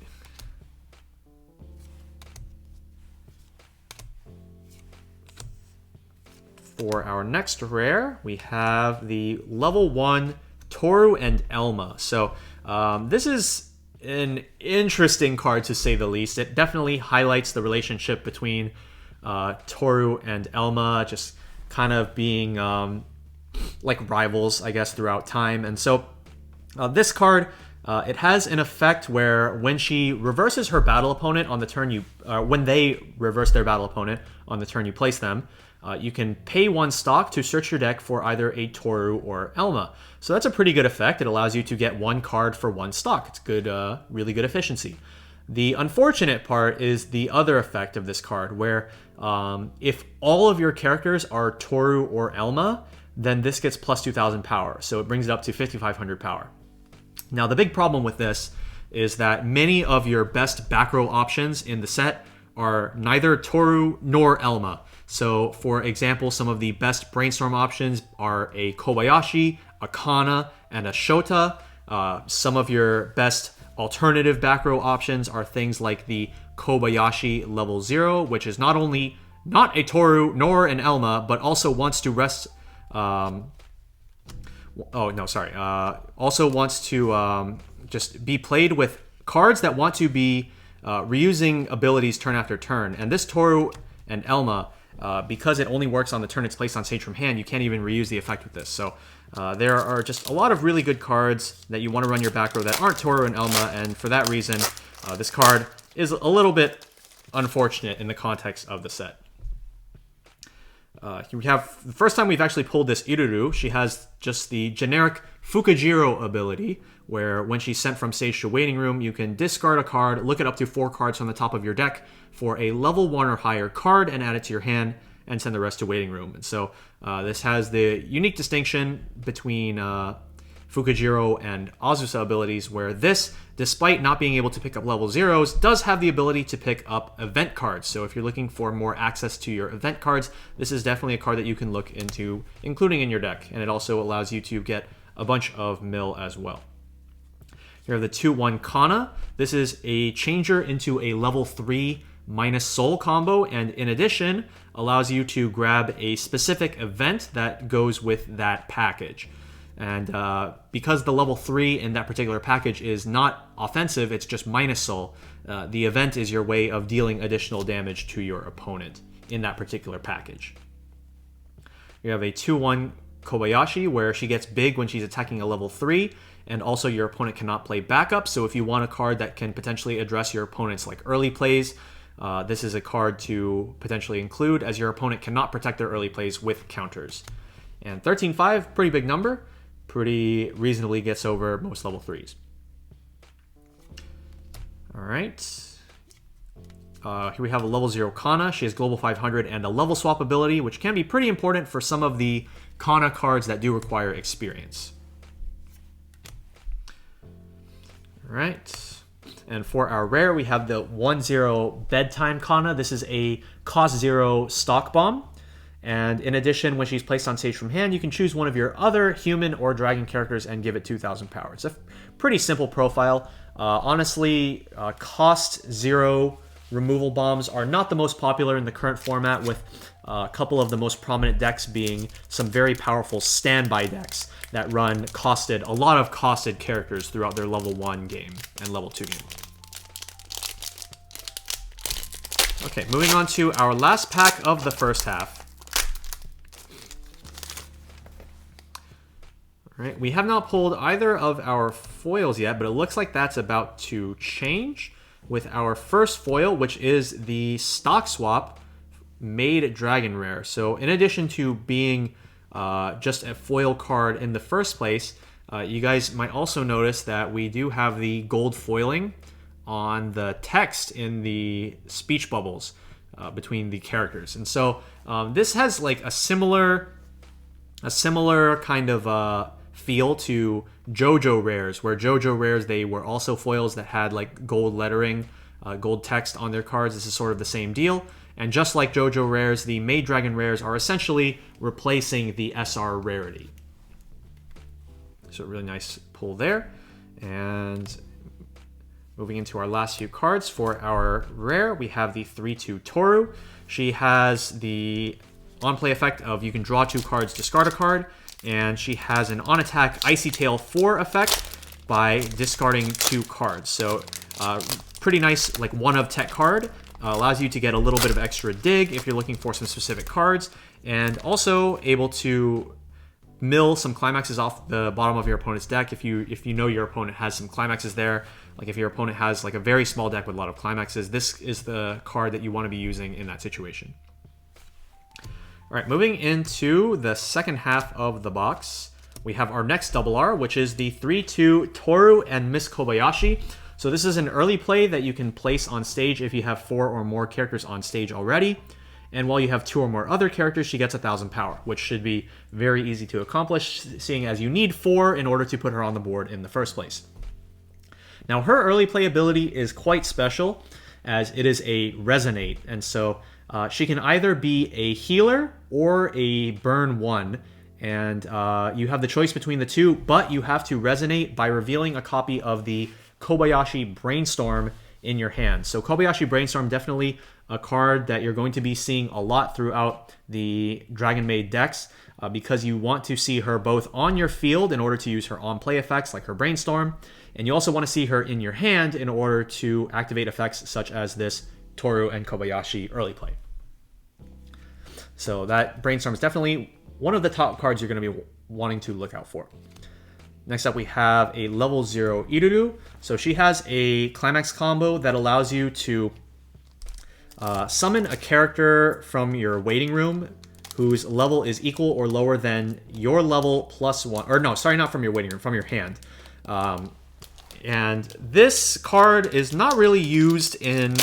For our next rare, we have the level 1 Tohru and Elma. So this is an interesting card to say the least. It definitely highlights the relationship between Tohru and Elma, just kind of being like rivals, I guess, throughout time. And so this card, it has an effect where when she reverses her battle opponent on the turn when they reverse their battle opponent on the turn you place them, you can pay 1 stock to search your deck for either a Tohru or Elma. So that's a pretty good effect. It allows you to get 1 card for 1 stock. It's good, really good efficiency. The unfortunate part is the other effect of this card, where if all of your characters are Tohru or Elma, then this gets plus 2,000 power. So it brings it up to 5,500 power. Now, the big problem with this is that many of your best back row options in the set are neither Tohru nor Elma. So, for example, some of the best brainstorm options are a Kobayashi, a Kanna, and a Shota. Some of your best alternative back row options are things like the Kobayashi level 0, which is not only not a Tohru nor an Elma, but also wants to rest. Also wants to just be played with cards that want to be reusing abilities turn after turn. And this Tohru and Elma, because it only works on the turn it's placed on stage from hand, you can't even reuse the effect with this. So there are just a lot of really good cards that you want to run your back row that aren't Tohru and Elma, and for that reason, this card is a little bit unfortunate in the context of the set. Here we have the first time we've actually pulled this Iruru. She has just the generic Fukajiro ability, where when she's sent from stage to waiting room, you can discard a card, look at up to 4 cards from the top of your deck for a level 1 or higher card, and add it to your hand, and send the rest to waiting room. And so this has the unique distinction between Fukajiro and Azusa abilities, where this, despite not being able to pick up level 0s, does have the ability to pick up event cards. So if you're looking for more access to your event cards, this is definitely a card that you can look into including in your deck. And it also allows you to get a bunch of mill as well. Here are the 2/1 Kanna. This is a changer into a level 3 minus soul combo, and in addition, allows you to grab a specific event that goes with that package. And because the level 3 in that particular package is not offensive, it's just minus soul, the event is your way of dealing additional damage to your opponent in that particular package. You have a 2/1 Kobayashi, where she gets big when she's attacking a level 3, and also your opponent cannot play backup. So if you want a card that can potentially address your opponent's like early plays, this is a card to potentially include, as your opponent cannot protect their early plays with counters. And 13/5, pretty big number. Pretty reasonably gets over most level 3s. All right. Here we have a level 0 Kanna. She has global 500 and a level swap ability, which can be pretty important for some of the Kanna cards that do require experience. All right. And for our rare, we have the 1/0 Bedtime Kanna. This is a cost 0 stock bomb. And in addition, when she's placed on stage from hand, you can choose one of your other human or dragon characters and give it 2,000 power. It's a pretty simple profile. Honestly, cost 0 removal bombs are not the most popular in the current format, with a couple of the most prominent decks being some very powerful standby decks that run a lot of costed characters throughout their level 1 game and level 2 game. Okay, moving on to our last pack of the first half. All right, we have not pulled either of our foils yet, but it looks like that's about to change with our first foil, which is the stock swap Maid Dragon Rare. So in addition to being just a foil card in the first place, you guys might also notice that we do have the gold foiling on the text in the speech bubbles between the characters. And so this has like a similar kind of feel to JoJo rares, where JoJo rares, they were also foils that had like gold lettering, gold text on their cards. This is sort of the same deal. And just like JoJo rares, the Maid Dragon rares are essentially replacing the SR rarity. So a really nice pull there. And moving into our last few cards for our rare, we have the 3/2 Tohru. She has the on-play effect of you can draw 2 cards, discard a card, and she has an on-attack Icy Tail 4 effect by discarding 2 cards. So pretty nice, like one-of-tech card. Allows you to get a little bit of extra dig if you're looking for some specific cards, and also able to mill some climaxes off the bottom of your opponent's deck if you know your opponent has some climaxes there. Like if your opponent has like a very small deck with a lot of climaxes, this is the card that you want to be using in that situation. All right, moving into the second half of the box, we have our next double R, which is the 3/2 Tohru and Miss Kobayashi. So this is an early play that you can place on stage if you have 4 or more characters on stage already. And while you have 2 or more other characters, she gets 1,000 power, which should be very easy to accomplish, seeing as you need 4 in order to put her on the board in the first place. Now, her early play ability is quite special, as it is a Resonate. And so she can either be a healer or a burn 1. And you have the choice between the two, but you have to resonate by revealing a copy of the Kobayashi Brainstorm in your hand. So Kobayashi Brainstorm, definitely a card that you're going to be seeing a lot throughout the Dragon Maid decks because you want to see her both on your field in order to use her on-play effects like her Brainstorm, and you also want to see her in your hand in order to activate effects such as this Tohru and Kobayashi early play. So that Brainstorm is definitely one of the top cards you're going to be wanting to look out for. Next up, we have a level 0 Iruru. So she has a climax combo that allows you to summon a character from your waiting room whose level is equal or lower than your level +1. Or no, sorry, not from your waiting room, from your hand. And this card is not really used in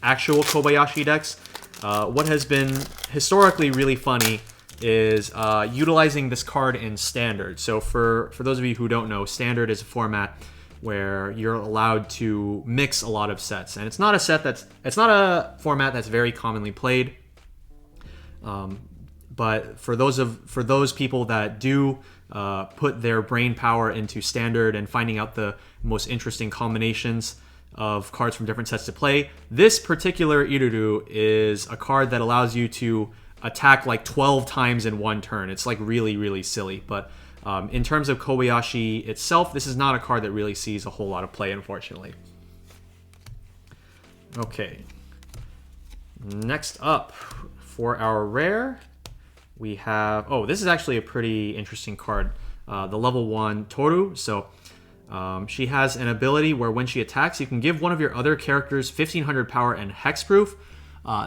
actual Kobayashi decks. What has been historically really funny is utilizing this card in Standard. So for those of you who don't know, Standard is a format where you're allowed to mix a lot of sets, and it's not a format that's very commonly played. But for those people that do put their brain power into Standard and finding out the most interesting combinations of cards from different sets to play, this particular Iruru is a card that allows you to attack like 12 times in one turn. It's like really, really silly. But in terms of Kobayashi itself, this is not a card that really sees a whole lot of play, unfortunately. Okay. Next up, for our rare, we have... Oh, this is actually a pretty interesting card. The level 1 Tohru. So she has an ability where when she attacks, you can give one of your other characters 1500 power and hexproof.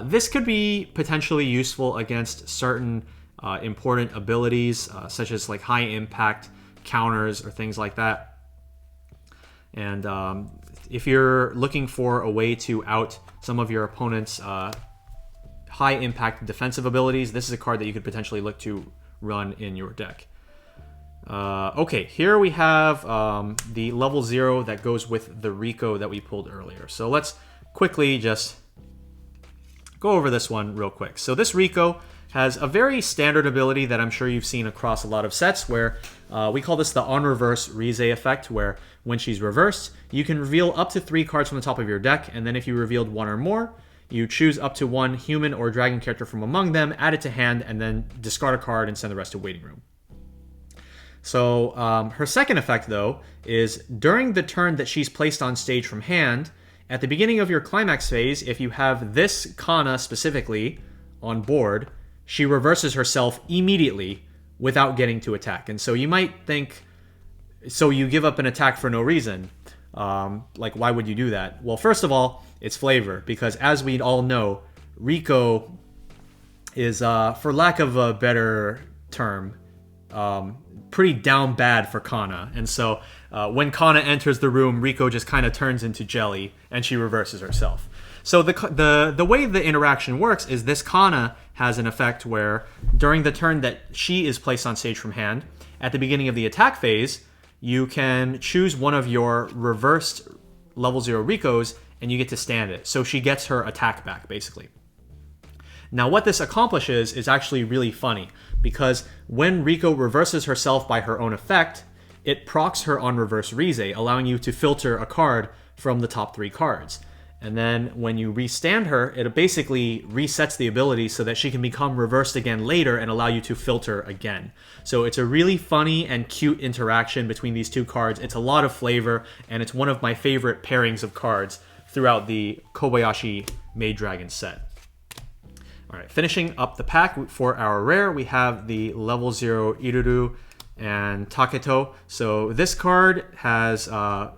This could be potentially useful against certain important abilities, such as like high impact counters or things like that. And if you're looking for a way to out some of your opponent's high impact defensive abilities, this is a card that you could potentially look to run in your deck. Okay, here we have the level 0 that goes with the Rico that we pulled earlier. So let's quickly just go over this one real quick. So this Rico has a very standard ability that I'm sure you've seen across a lot of sets, where we call this the on reverse Rize effect, where when she's reversed, you can reveal up to 3 cards from the top of your deck, and then if you revealed 1 or more, you choose up to 1 human or dragon character from among them, add it to hand, and then discard a card and send the rest to waiting room. So her second effect, though, is during the turn that she's placed on stage from hand, at the beginning of your climax phase, if you have this Kanna specifically on board, she reverses herself immediately without getting to attack. And so you might think, so you give up an attack for no reason. Like, why would you do that? Well, first of all, it's flavor, because as we all know, Rico is, for lack of a better term, pretty down bad for Kanna. And so when Kanna enters the room, Rico just kind of turns into jelly and she reverses herself. So the way the interaction works is this Kanna has an effect where during the turn that she is placed on stage from hand, at the beginning of the attack phase, you can choose one of your reversed level 0 Ricos and you get to stand it. So she gets her attack back, basically. Now, what this accomplishes is actually really funny, because when Rico reverses herself by her own effect, it procs her on reverse Rize, allowing you to filter a card from the top 3 cards. And then when you restand her, it basically resets the ability so that she can become reversed again later and allow you to filter again. So it's a really funny and cute interaction between these 2 cards. It's a lot of flavor, and it's one of my favorite pairings of cards throughout the Kobayashi Maid Dragon set. All right, finishing up the pack for our rare, we have the level 0 Iruru and Taketo. So this card has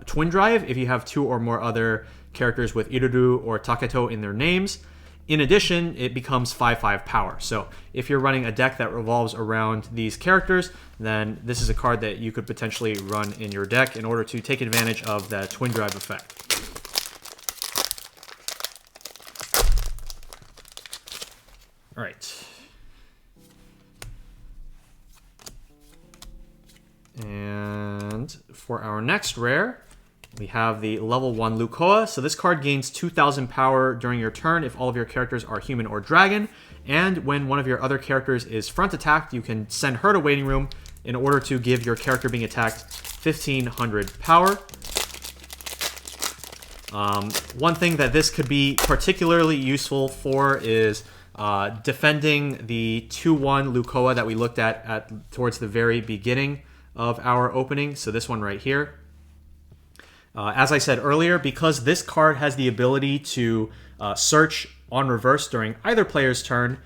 Twin Drive if you have 2 or more other characters with Iruru or Taketo in their names. In addition, it becomes 5/5 power. So if you're running a deck that revolves around these characters, then this is a card that you could potentially run in your deck in order to take advantage of the Twin Drive effect. All right. And for our next rare, We have the level 1 Lukoa. So this card gains 2,000 power during your turn if all of your characters are human or dragon. And when one of your other characters is front attacked, you can send her to waiting room in order to give your character being attacked 1,500 power. One thing that this could be particularly useful for is defending the 2-1 Lukoa that we looked at towards the very beginning of our opening. So this one right here. As I said earlier, because this card has the ability to search on reverse during either player's turn,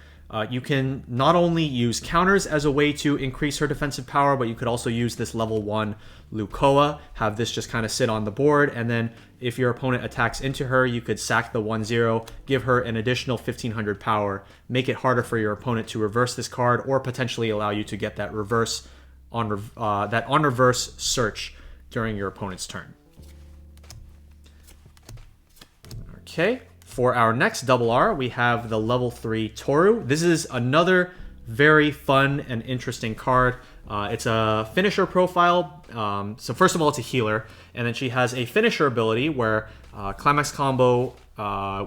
you can not only use counters as a way to increase her defensive power, but you could also use this level 1 Lukoa, have this just kind of sit on the board, and then if your opponent attacks into her, you could sack the 1-0, give her an additional 1,500 power, make it harder for your opponent to reverse this card, or potentially allow you to get that on reverse search during your opponent's turn. Okay, for our next double R, we have the level 3 Tohru. This is another very fun and interesting card. It's a finisher profile. So first of all, it's a healer, and then she has a finisher ability where climax combo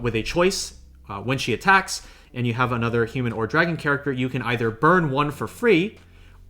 with a choice when she attacks, and you have another human or dragon character, you can either burn one for free,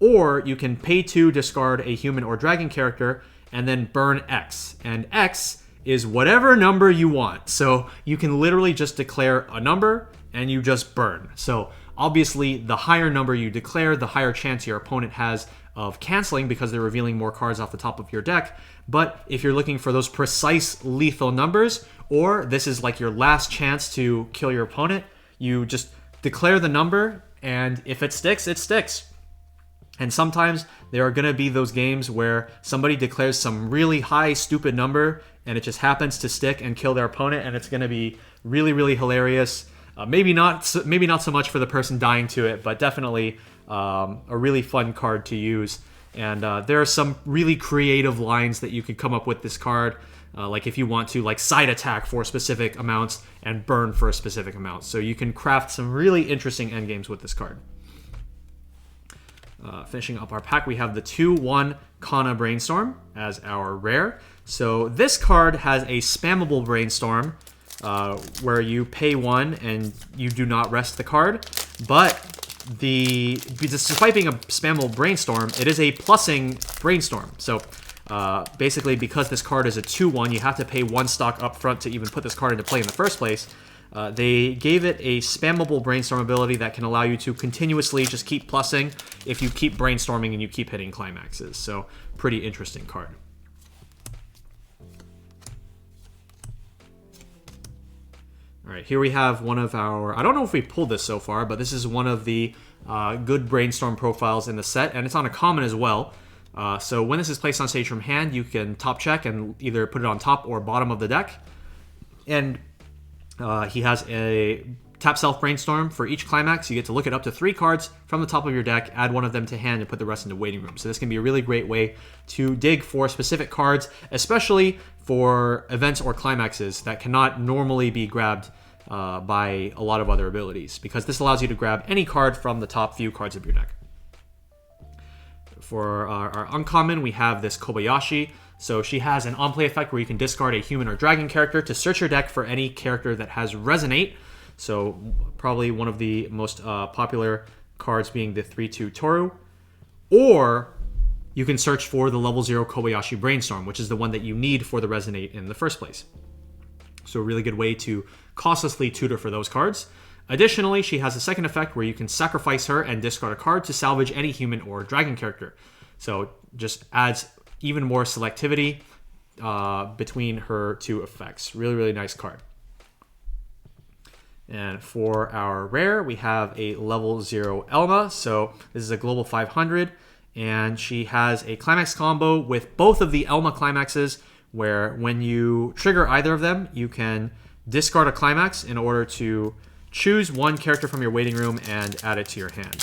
or you can pay 2, discard a human or dragon character, and then burn X. And X is whatever number you want. So you can literally just declare a number and you just burn. So obviously the higher number you declare, the higher chance your opponent has of canceling because they're revealing more cards off the top of your deck. But if you're looking for those precise lethal numbers, or this is like your last chance to kill your opponent, you just declare the number, and if it sticks, it sticks. And sometimes there are going to be those games where somebody declares some really high, stupid number, and it just happens to stick and kill their opponent, and it's going to be really, really hilarious. Maybe not so much for the person dying to it, but definitely a really fun card to use. And there are some really creative lines that you could come up with this card, like if you want to like side attack for specific amounts and burn for a specific amount. So you can craft some really interesting endgames with this card. Finishing up our pack, we have the 2-1 Kanna Brainstorm as our rare. So this card has a spammable Brainstorm where you pay 1 and you do not rest the card. But despite being a spammable Brainstorm, it is a plussing Brainstorm. So basically, because this card is a 2-1, you have to pay 1 stock up front to even put this card into play in the first place. They gave it a spammable Brainstorm ability that can allow you to continuously just keep plussing if you keep brainstorming and you keep hitting climaxes. So pretty interesting card. All right, here we have one of our, I don't know if we pulled this so far, but this is one of the good brainstorm profiles in the set, and it's on a common as well. So when this is placed on stage from hand, you can top check and either put it on top or bottom of the deck. And he has a tap self brainstorm for each climax. You get to look at up to 3 cards from the top of your deck, add one of them to hand, and put the rest into waiting room. So this can be a really great way to dig for specific cards, especially for events or climaxes that cannot normally be grabbed by a lot of other abilities, because this allows you to grab any card from the top few cards of your deck. For our uncommon, we have this Kobayashi. So she has an on-play effect where you can discard a human or dragon character to search your deck for any character that has Resonate. So probably one of the most popular cards being the 3-2 Tohru. Or you can search for the level 0 Kobayashi Brainstorm, which is the one that you need for the Resonate in the first place. So a really good way to costlessly tutor for those cards. Additionally, she has a second effect where you can sacrifice her and discard a card to salvage any human or dragon character. So just adds even more selectivity between her 2 effects. Really, really nice card. And for our rare, we have a level 0 Elma. So this is a global 500, and she has a climax combo with both of the Elma climaxes, where when you trigger either of them, you can discard a climax in order to choose one character from your waiting room and add it to your hand.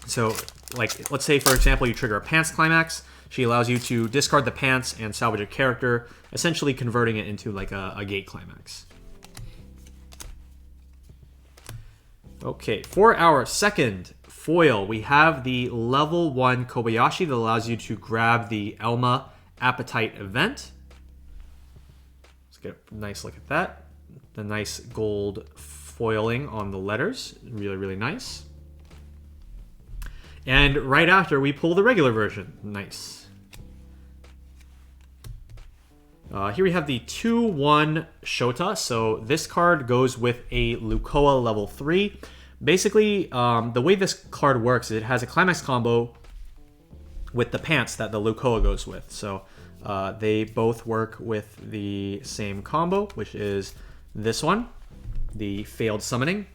So, like, let's say, for example, you trigger a Pants climax. She allows you to discard the Pants and salvage a character, essentially converting it into like a gate climax. Okay, for our second foil, we have the level 1 Kobayashi that allows you to grab the Elma Appetite event. Let's get a nice look at that. The nice gold foiling on the letters. Really, really nice. And right after, we pull the regular version. Nice. Here we have the 2-1 Shota. So this card goes with a Lukoa level 3. Basically, the way this card works is it has a climax combo with the pants that the Lukoa goes with. So they both work with the same combo, which is this one, the Failed Summoning.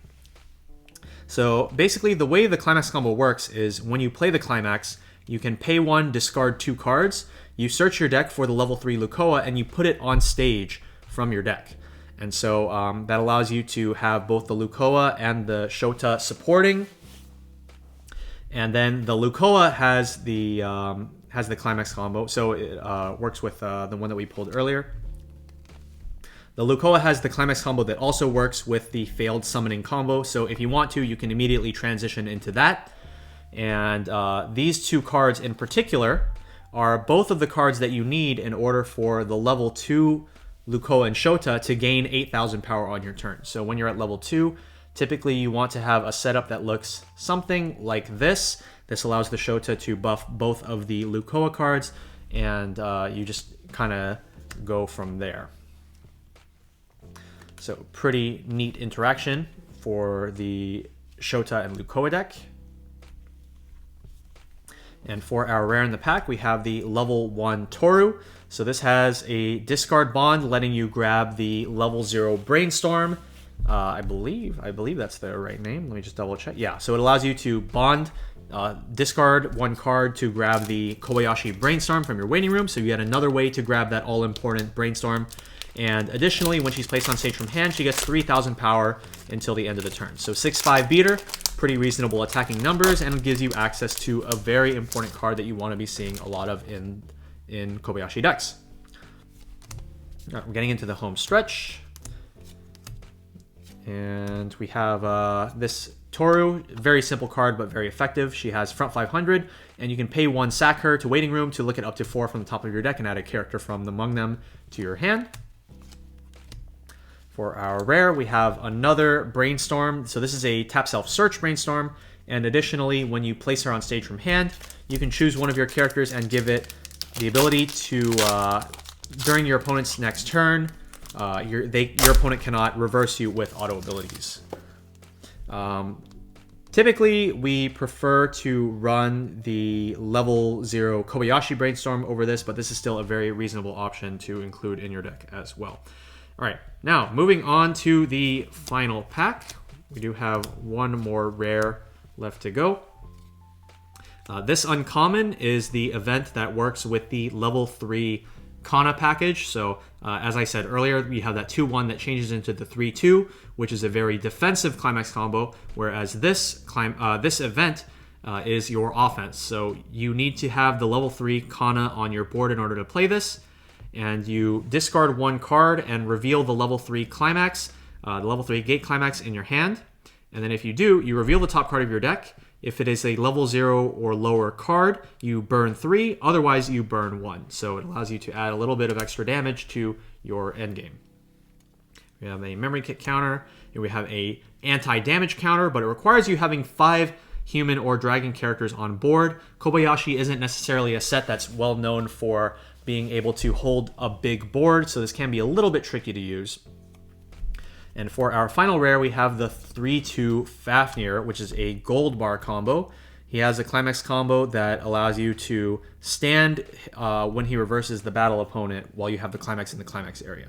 So basically, the way the climax combo works is when you play the climax, you can pay 1, discard 2 cards, you search your deck for the level 3 Lukoa, and you put it on stage from your deck. And so that allows you to have both the Lukoa and the Shota supporting. And then the Lukoa has the climax combo, so it works with the one that we pulled earlier. The Lukoa has the climax combo that also works with the Failed Summoning combo, so if you want to, you can immediately transition into that. And these 2 cards in particular are both of the cards that you need in order for the level 2 Lukoa and Shota to gain 8,000 power on your turn. So when you're at level 2, typically you want to have a setup that looks something like this. This allows the Shota to buff both of the Lukoa cards, and you just kind of go from there. So pretty neat interaction for the Shota and Lukoa deck. And for our rare in the pack, we have the level 1 Tohru. So this has a discard bond, letting you grab the level 0 Brainstorm. I believe that's the right name. Let me just double check. Yeah, so it allows you to bond, discard 1 card to grab the Kobayashi Brainstorm from your waiting room. So you get another way to grab that all-important Brainstorm. And additionally, when she's placed on stage from hand, she gets 3,000 power until the end of the turn. So 6/5 beater, pretty reasonable attacking numbers, and it gives you access to a very important card that you want to be seeing a lot of in Kobayashi decks. All right, we're getting into the home stretch. And we have this Tohru, very simple card, but very effective. She has front 500, and you can pay 1, sack her to waiting room to look at up to 4 from the top of your deck and add a character from among them to your hand. For our rare, we have another Brainstorm. So this is a tap self-search Brainstorm. And additionally, when you place her on stage from hand, you can choose one of your characters and give it the ability to, during your opponent's next turn, your opponent cannot reverse you with auto abilities. Typically, we prefer to run the level 0 Kobayashi Brainstorm over this, but this is still a very reasonable option to include in your deck as well. All right, now moving on to the final pack. We do have one more rare left to go. This uncommon is the event that works with the level 3 Kanna package. So as I said earlier, we have that 2-1 that changes into the 3-2, which is a very defensive climax combo, whereas this event is your offense. So you need to have the level 3 Kanna on your board in order to play this, and you discard 1 card and reveal the level 3 climax, the level 3 gate climax in your hand. And then if you do, you reveal the top card of your deck. If it is a level 0 or lower card, you burn 3, otherwise you burn 1. So it allows you to add a little bit of extra damage to your endgame. We have a memory kit counter, and we have a anti-damage counter, but it requires you having 5 human or dragon characters on board. Kobayashi isn't necessarily a set that's well known for being able to hold a big board, so this can be a little bit tricky to use. And for our final rare, we have the 3-2 Fafnir, which is a gold bar combo. He has a climax combo that allows you to stand when he reverses the battle opponent while you have the climax in the climax area.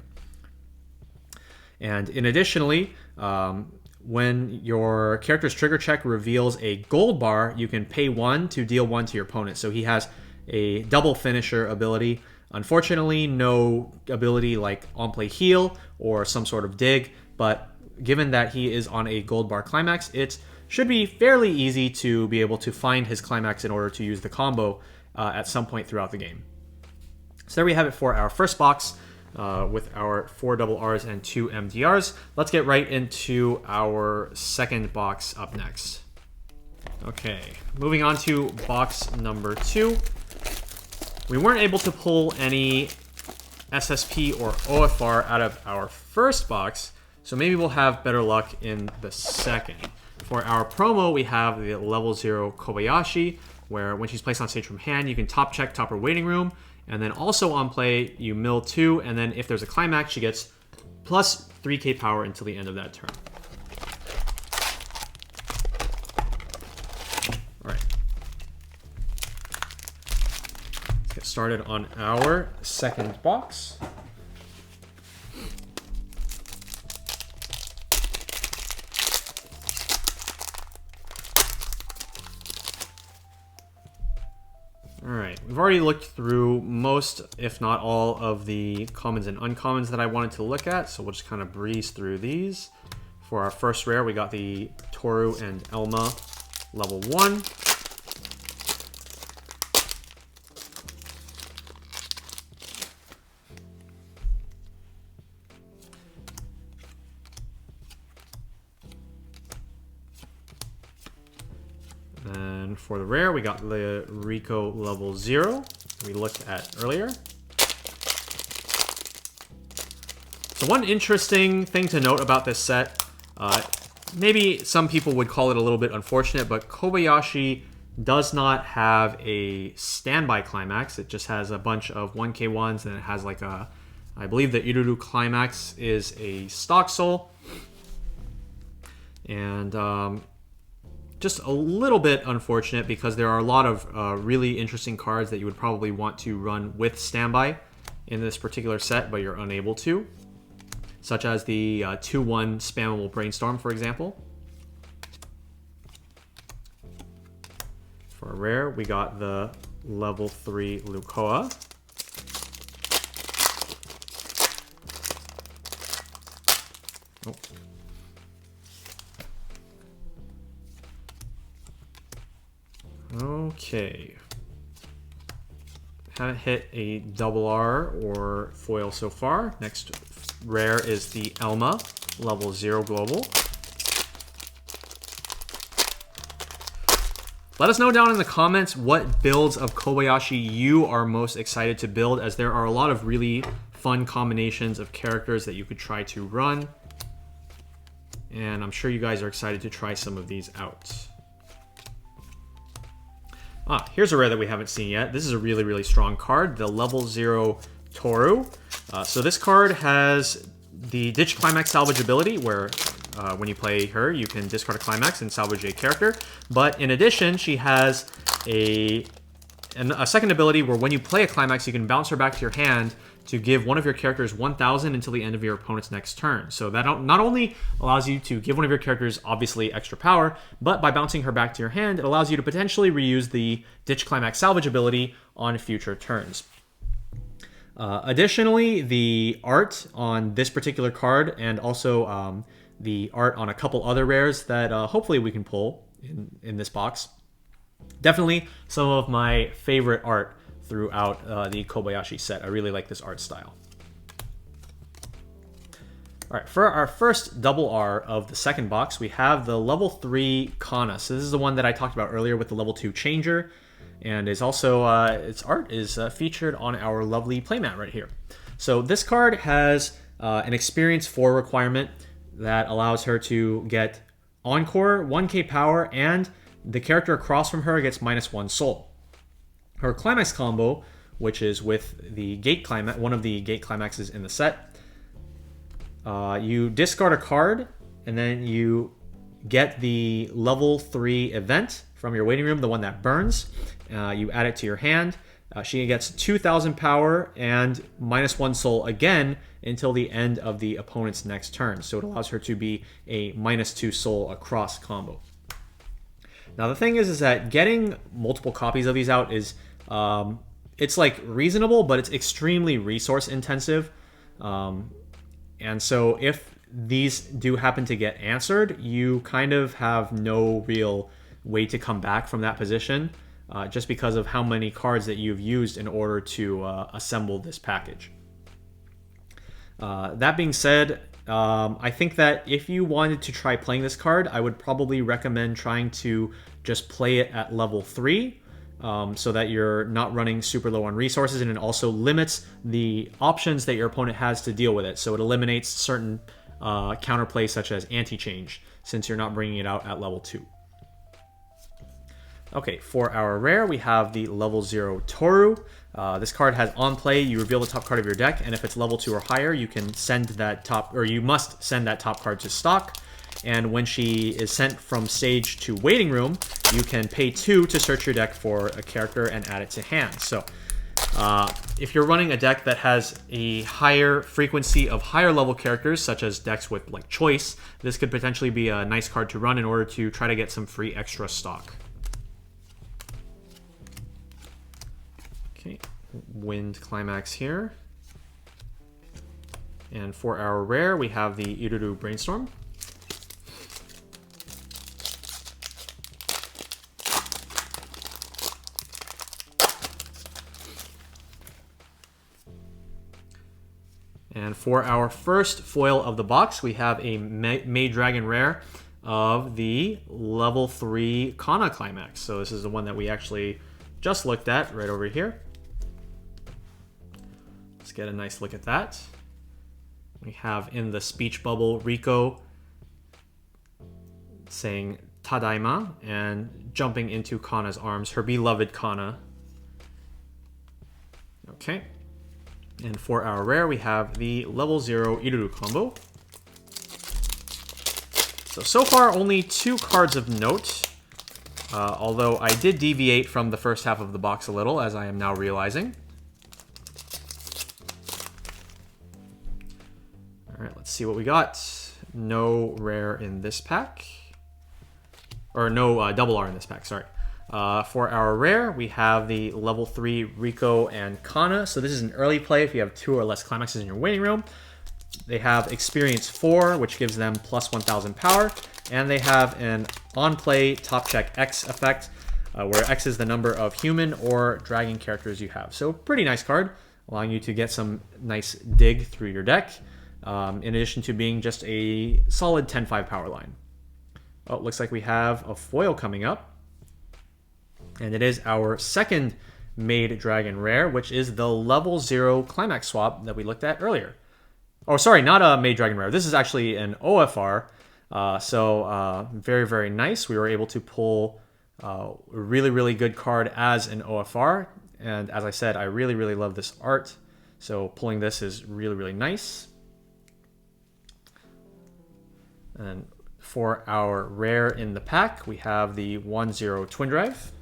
And additionally, when your character's trigger check reveals a gold bar, you can pay 1 to deal 1 to your opponent. So he has a double finisher ability. Unfortunately, no ability like on-play heal or some sort of dig, but given that he is on a gold bar climax, it should be fairly easy to be able to find his climax in order to use the combo at some point throughout the game. So there we have it for our first box with our 4 double Rs and 2 MDRs. Let's get right into our second box up next. Okay, moving on to box number 2. We weren't able to pull any SSP or OFR out of our first box, so maybe we'll have better luck in the second. For our promo, we have the level 0 Kobayashi, where when she's placed on stage from hand, you can top check top her waiting room, and then also on play, you mill 2, and then if there's a climax, she gets plus 3k power until the end of that turn. Alright. Let's get started on our second box. Alright, we've already looked through most, if not all, of the commons and uncommons that I wanted to look at, so we'll just kind of breeze through these. For our first rare, we got the Tohru and Elma level 1. And for the rare, we got the Rico level 0 we looked at earlier. So one interesting thing to note about this set, maybe some people would call it a little bit unfortunate, but Kobayashi does not have a standby climax. It just has a bunch of 1k1s, and it has like a, I believe the Iruru climax is a stock soul. And just a little bit unfortunate because there are a lot of really interesting cards that you would probably want to run with standby in this particular set, but you're unable to. Such as the 2-1 spammable Brainstorm, for example. For a rare, we got the level 3 Lukoa. Oh. Okay. Haven't hit a double R or foil so far. Next rare is the Elma, level 0 global. Let us know down in the comments what builds of Kobayashi you are most excited to build, as there are a lot of really fun combinations of characters that you could try to run. And I'm sure you guys are excited to try some of these out. Here's a rare that we haven't seen yet. This is a really, really strong card, the level 0 Tohru. So this card has the Ditch Climax salvage ability, where when you play her, you can discard a climax and salvage a character. But in addition, she has a second ability where when you play a climax, you can bounce her back to your hand to give one of your characters 1,000 until the end of your opponent's next turn. So that not only allows you to give one of your characters obviously extra power, but by bouncing her back to your hand, it allows you to potentially reuse the Ditch Climax salvage ability on future turns. Additionally, the art on this particular card, and also the art on a couple other rares that hopefully we can pull in this box. Definitely some of my favorite art throughout the Kobayashi set. I really like this art style. All right, for our first double R of the second box, we have the level 3 Kanna. So this is the one that I talked about earlier with the level 2 changer, and is also its art is featured on our lovely playmat right here. So this card has an experience 4 requirement that allows her to get Encore, 1k power, and the character across from her gets -1 soul. Her climax combo, which is with the gate climax, one of the gate climaxes in the set, you discard a card, and then you get the level 3 event from your waiting room, the one that burns. You add it to your hand. She gets 2,000 power and -1 soul again until the end of the opponent's next turn. So it allows her to be a -2 soul across combo. Now the thing is that getting multiple copies of these out is, it's like reasonable, but it's extremely resource intensive. And so if these do happen to get answered, you kind of have no real way to come back from that position, just because of how many cards that you've used in order to assemble this package. That being said, I think that if you wanted to try playing this card, I would probably recommend trying to just play it at level 3. so that you're not running super low on resources, and it also limits the options that your opponent has to deal with it. So it eliminates certain counterplays such as anti-change, since you're not bringing it out at level 2. Okay, for our rare, we have the level 0 Tohru. This card has on play, you reveal the top card of your deck, and if it's level 2 or higher, you can send that top, or you must send that top card to stock. And when she is sent from stage to waiting room, you can pay 2 to search your deck for a character and add it to hand. So if you're running a deck that has a higher frequency of higher level characters, such as decks with like choice, this could potentially be a nice card to run in order to try to get some free extra stock. Okay, Wind Climax here. And for our rare, we have the Iruru Brainstorm. And for our first foil of the box, we have a Maid Dragon rare of the level 3 Kanna Climax. So this is the one that we actually just looked at right over here. Let's get a nice look at that. We have in the speech bubble Riko saying Tadaima and jumping into Kanna's arms, her beloved Kanna. Okay. And for our rare, we have the level 0 Iruru combo. So far, only 2 cards of note. Although I did deviate from the first half of the box a little, as I am now realizing. Alright, let's see what we got. No rare in this pack. Or no double R in this pack, sorry. For our rare, we have the level 3 Riko and Kanna. So this is an early play if you have 2 or less climaxes in your waiting room. They have experience 4, which gives them plus 1000 power. And they have an on-play top check X effect, where X is the number of human or dragon characters you have. So pretty nice card, allowing you to get some nice dig through your deck, in addition to being just a solid 10-5 power line. Oh, it looks like we have a foil coming up. And it is our second Maid Dragon rare, which is the level 0 Climax swap that we looked at earlier. Oh, sorry, not a Maid Dragon rare. This is actually an OFR. Very, very nice. We were able to pull a really, really good card as an OFR. And as I said, I really, really love this art. So pulling this is really, really nice. And for our rare in the pack, we have the 1-0 Twin Drive.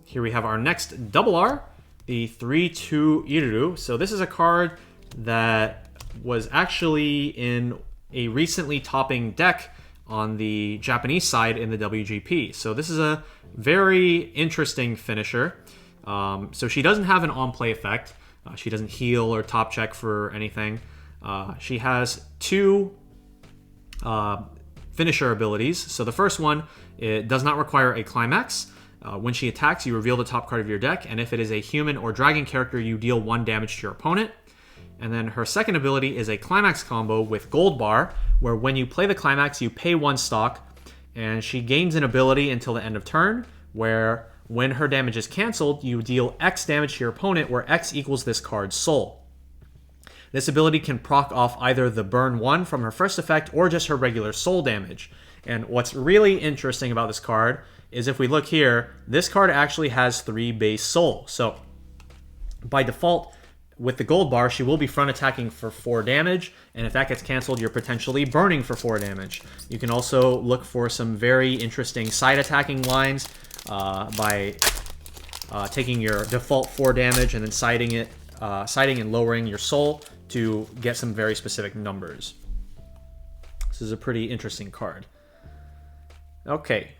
Here we have our next double R, the 3-2 Iruru. So this is a card that was actually in a recently topping deck on the Japanese side in the WGP. So this is a very interesting finisher. So she doesn't have an on-play effect. She doesn't heal or top check for anything. She has 2 finisher abilities. So the first one, it does not require a climax. When she attacks, you reveal the top card of your deck, and if it is a human or dragon character, you deal 1 damage to your opponent. And then her second ability is a climax combo with Gold Bar, where when you play the climax, you pay 1 stock, and she gains an ability until the end of turn, where when her damage is canceled, you deal X damage to your opponent, where X equals this card's soul. This ability can proc off either the burn 1 from her first effect or just her regular soul damage. And what's really interesting about this card is if we look here, this card actually has 3 base soul. So by default, with the Gold Bar, she will be front attacking for 4 damage, and if that gets canceled, you're potentially burning for 4 damage. You can also look for some very interesting side attacking lines by taking your default 4 damage and then siding and lowering your soul to get some very specific numbers. This is a pretty interesting card. Okay.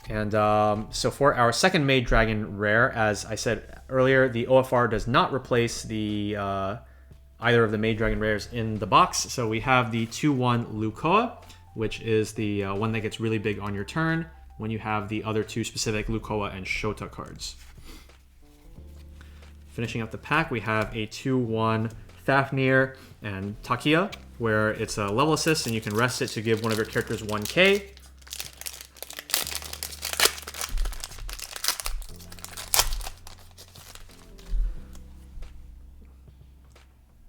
And so for our second Maid Dragon rare, as I said earlier, the OFR does not replace the either of the Maid Dragon rares in the box. So we have the 2-1 Lukoa, which is the one that gets really big on your turn when you have the other 2 specific Lukoa and Shota cards. Finishing up the pack, we have a 2-1 Fafnir, and Takia, where it's a level assist and you can rest it to give one of your characters 1k.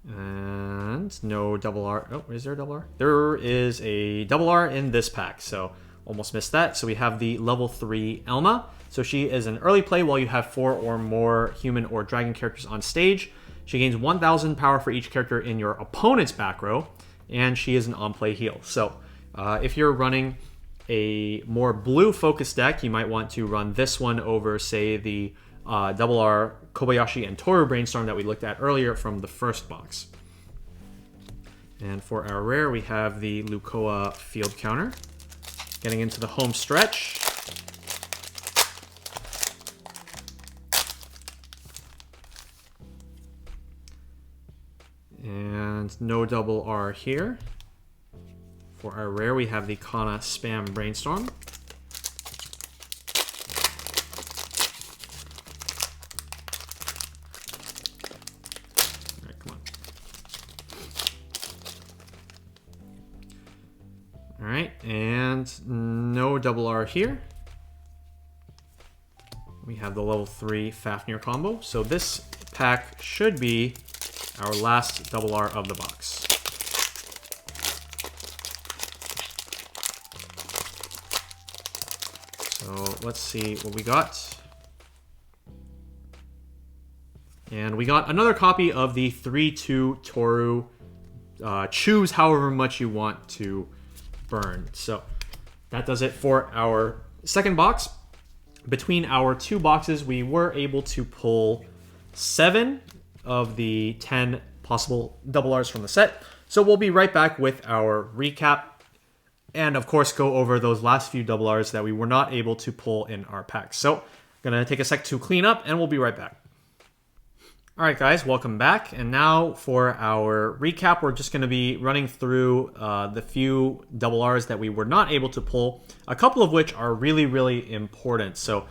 And no double R. Oh, is there a double R? There is a double R in this pack, so almost missed that. So we have the level 3 Elma. So she is an early play while you have 4 or more human or dragon characters on stage. She gains 1,000 power for each character in your opponent's back row, and she is an on-play heal. So if you're running a more blue-focused deck, you might want to run this one over, say, the double R Kobayashi and Tohru Brainstorm that we looked at earlier from the first box. And for our rare, we have the Lukoa Field Counter. Getting into the home stretch. And no double R here. For our rare, we have the Kanna Spam Brainstorm. All right, come on. All right, and no double R here. We have the level 3 Fafnir combo. So this pack should be our last double R of the box. So let's see what we got. And we got another copy of the 3/2 Tohru. Choose however much you want to burn. So that does it for our second box. Between our two boxes, we were able to pull 7 of the 10 possible double Rs from the set. So we'll be right back with our recap and of course go over those last few double Rs that we were not able to pull in our packs. So I'm gonna take a sec to clean up and we'll be right back. All right, guys, welcome back. And now for our recap, we're just going to be running through the few double Rs that we were not able to pull, a couple of which are really, really important. So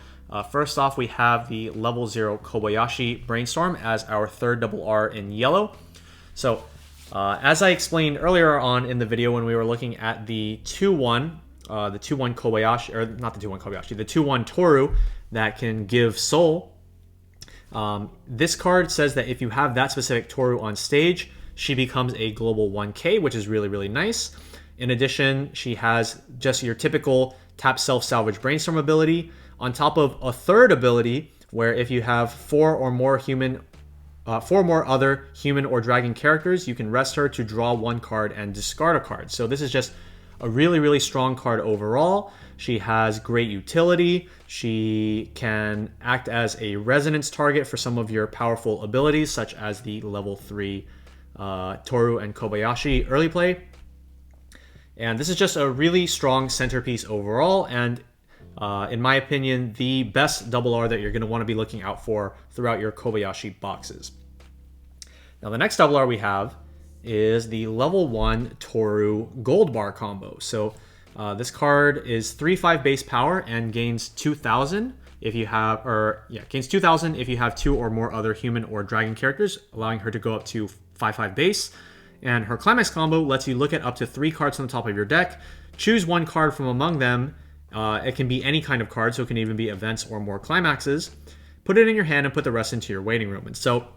first off, we have the level 0 Kobayashi Brainstorm as our third double R in yellow. So as I explained earlier on in the video when we were looking at the 2/1 Kobayashi, or not the 2/1 Kobayashi, the 2/1 Tohru that can give soul. This card says that if you have that specific Tohru on stage, she becomes a global 1k, which is really, really nice. In addition, she has just your typical tap self-salvage brainstorm ability, on top of a third ability where if you have 4 or more other human or dragon characters, you can rest her to draw 1 card and discard a card. So this is just a really, really strong card overall. She has great utility. She can act as a resonance target for some of your powerful abilities, such as the level 3 Tohru and Kobayashi early play. And this is just a really strong centerpiece overall, and in my opinion, the best double R that you're going to want to be looking out for throughout your Kobayashi boxes. Now the next double R we have is the level 1 Tohru Gold Bar combo. So this card is 3/5 base power and gains 2,000 if you have, gains 2,000 if you have 2 or more other human or dragon characters, allowing her to go up to 5/5 base. And her climax combo lets you look at up to 3 cards on the top of your deck, choose 1 card from among them. It can be any kind of card, so it can even be events or more climaxes. Put it in your hand and put the rest into your waiting room. And so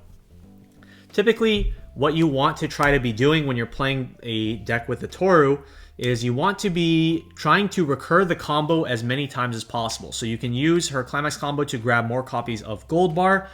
typically what you want to try to be doing when you're playing a deck with the Tohru is you want to be trying to recur the combo as many times as possible. So you can use her climax combo to grab more copies of Gold Bar,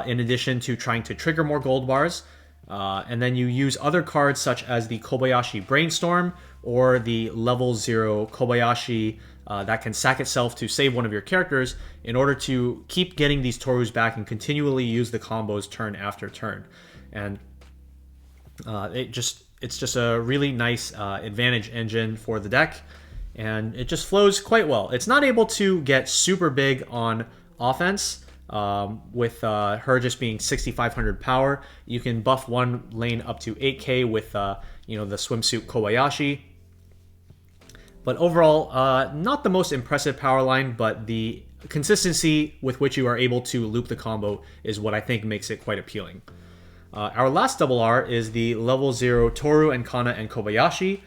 in addition to trying to trigger more Gold Bars. And then you use other cards such as the Kobayashi Brainstorm or the level 0 Kobayashi that can sack itself to save one of your characters in order to keep getting these Tohrus back and continually use the combos turn after turn. And it's just a really nice advantage engine for the deck, and it just flows quite well. It's not able to get super big on offense with her just being 6,500 power. You can buff one lane up to 8k with the swimsuit Kobayashi. But overall, not the most impressive power line, but the consistency with which you are able to loop the combo is what I think makes it quite appealing. Our last double R is the level 0 Tohru and Kanna and Kobayashi.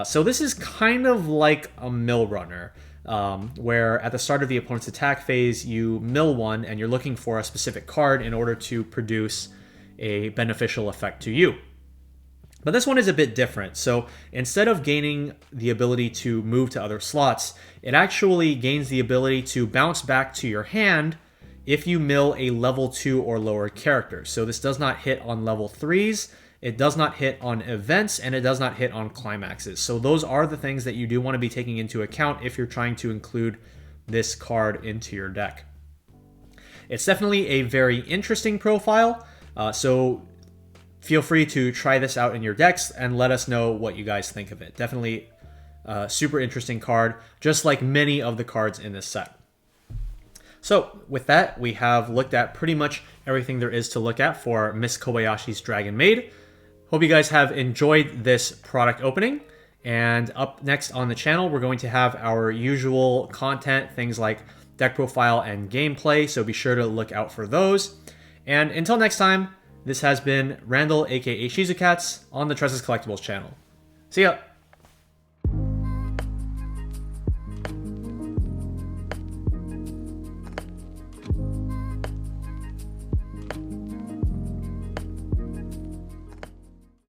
So this is kind of like a mill runner, where at the start of the opponent's attack phase, you mill one and you're looking for a specific card in order to produce a beneficial effect to you. But this one is a bit different. So instead of gaining the ability to move to other slots, it actually gains the ability to bounce back to your hand if you mill a level 2 or lower character. So this does not hit on level 3s, it does not hit on events, and it does not hit on climaxes. So those are the things that you do want to be taking into account if you're trying to include this card into your deck. It's definitely a very interesting profile, so feel free to try this out in your decks and let us know what you guys think of it. Definitely a super interesting card, just like many of the cards in this set. So with that, we have looked at pretty much everything there is to look at for Miss Kobayashi's Dragon Maid. Hope you guys have enjoyed this product opening. And up next on the channel, we're going to have our usual content, things like deck profile and gameplay, so be sure to look out for those. And until next time, this has been Randall, aka Shizukatz, on the Tressa's Collectibles channel. See ya!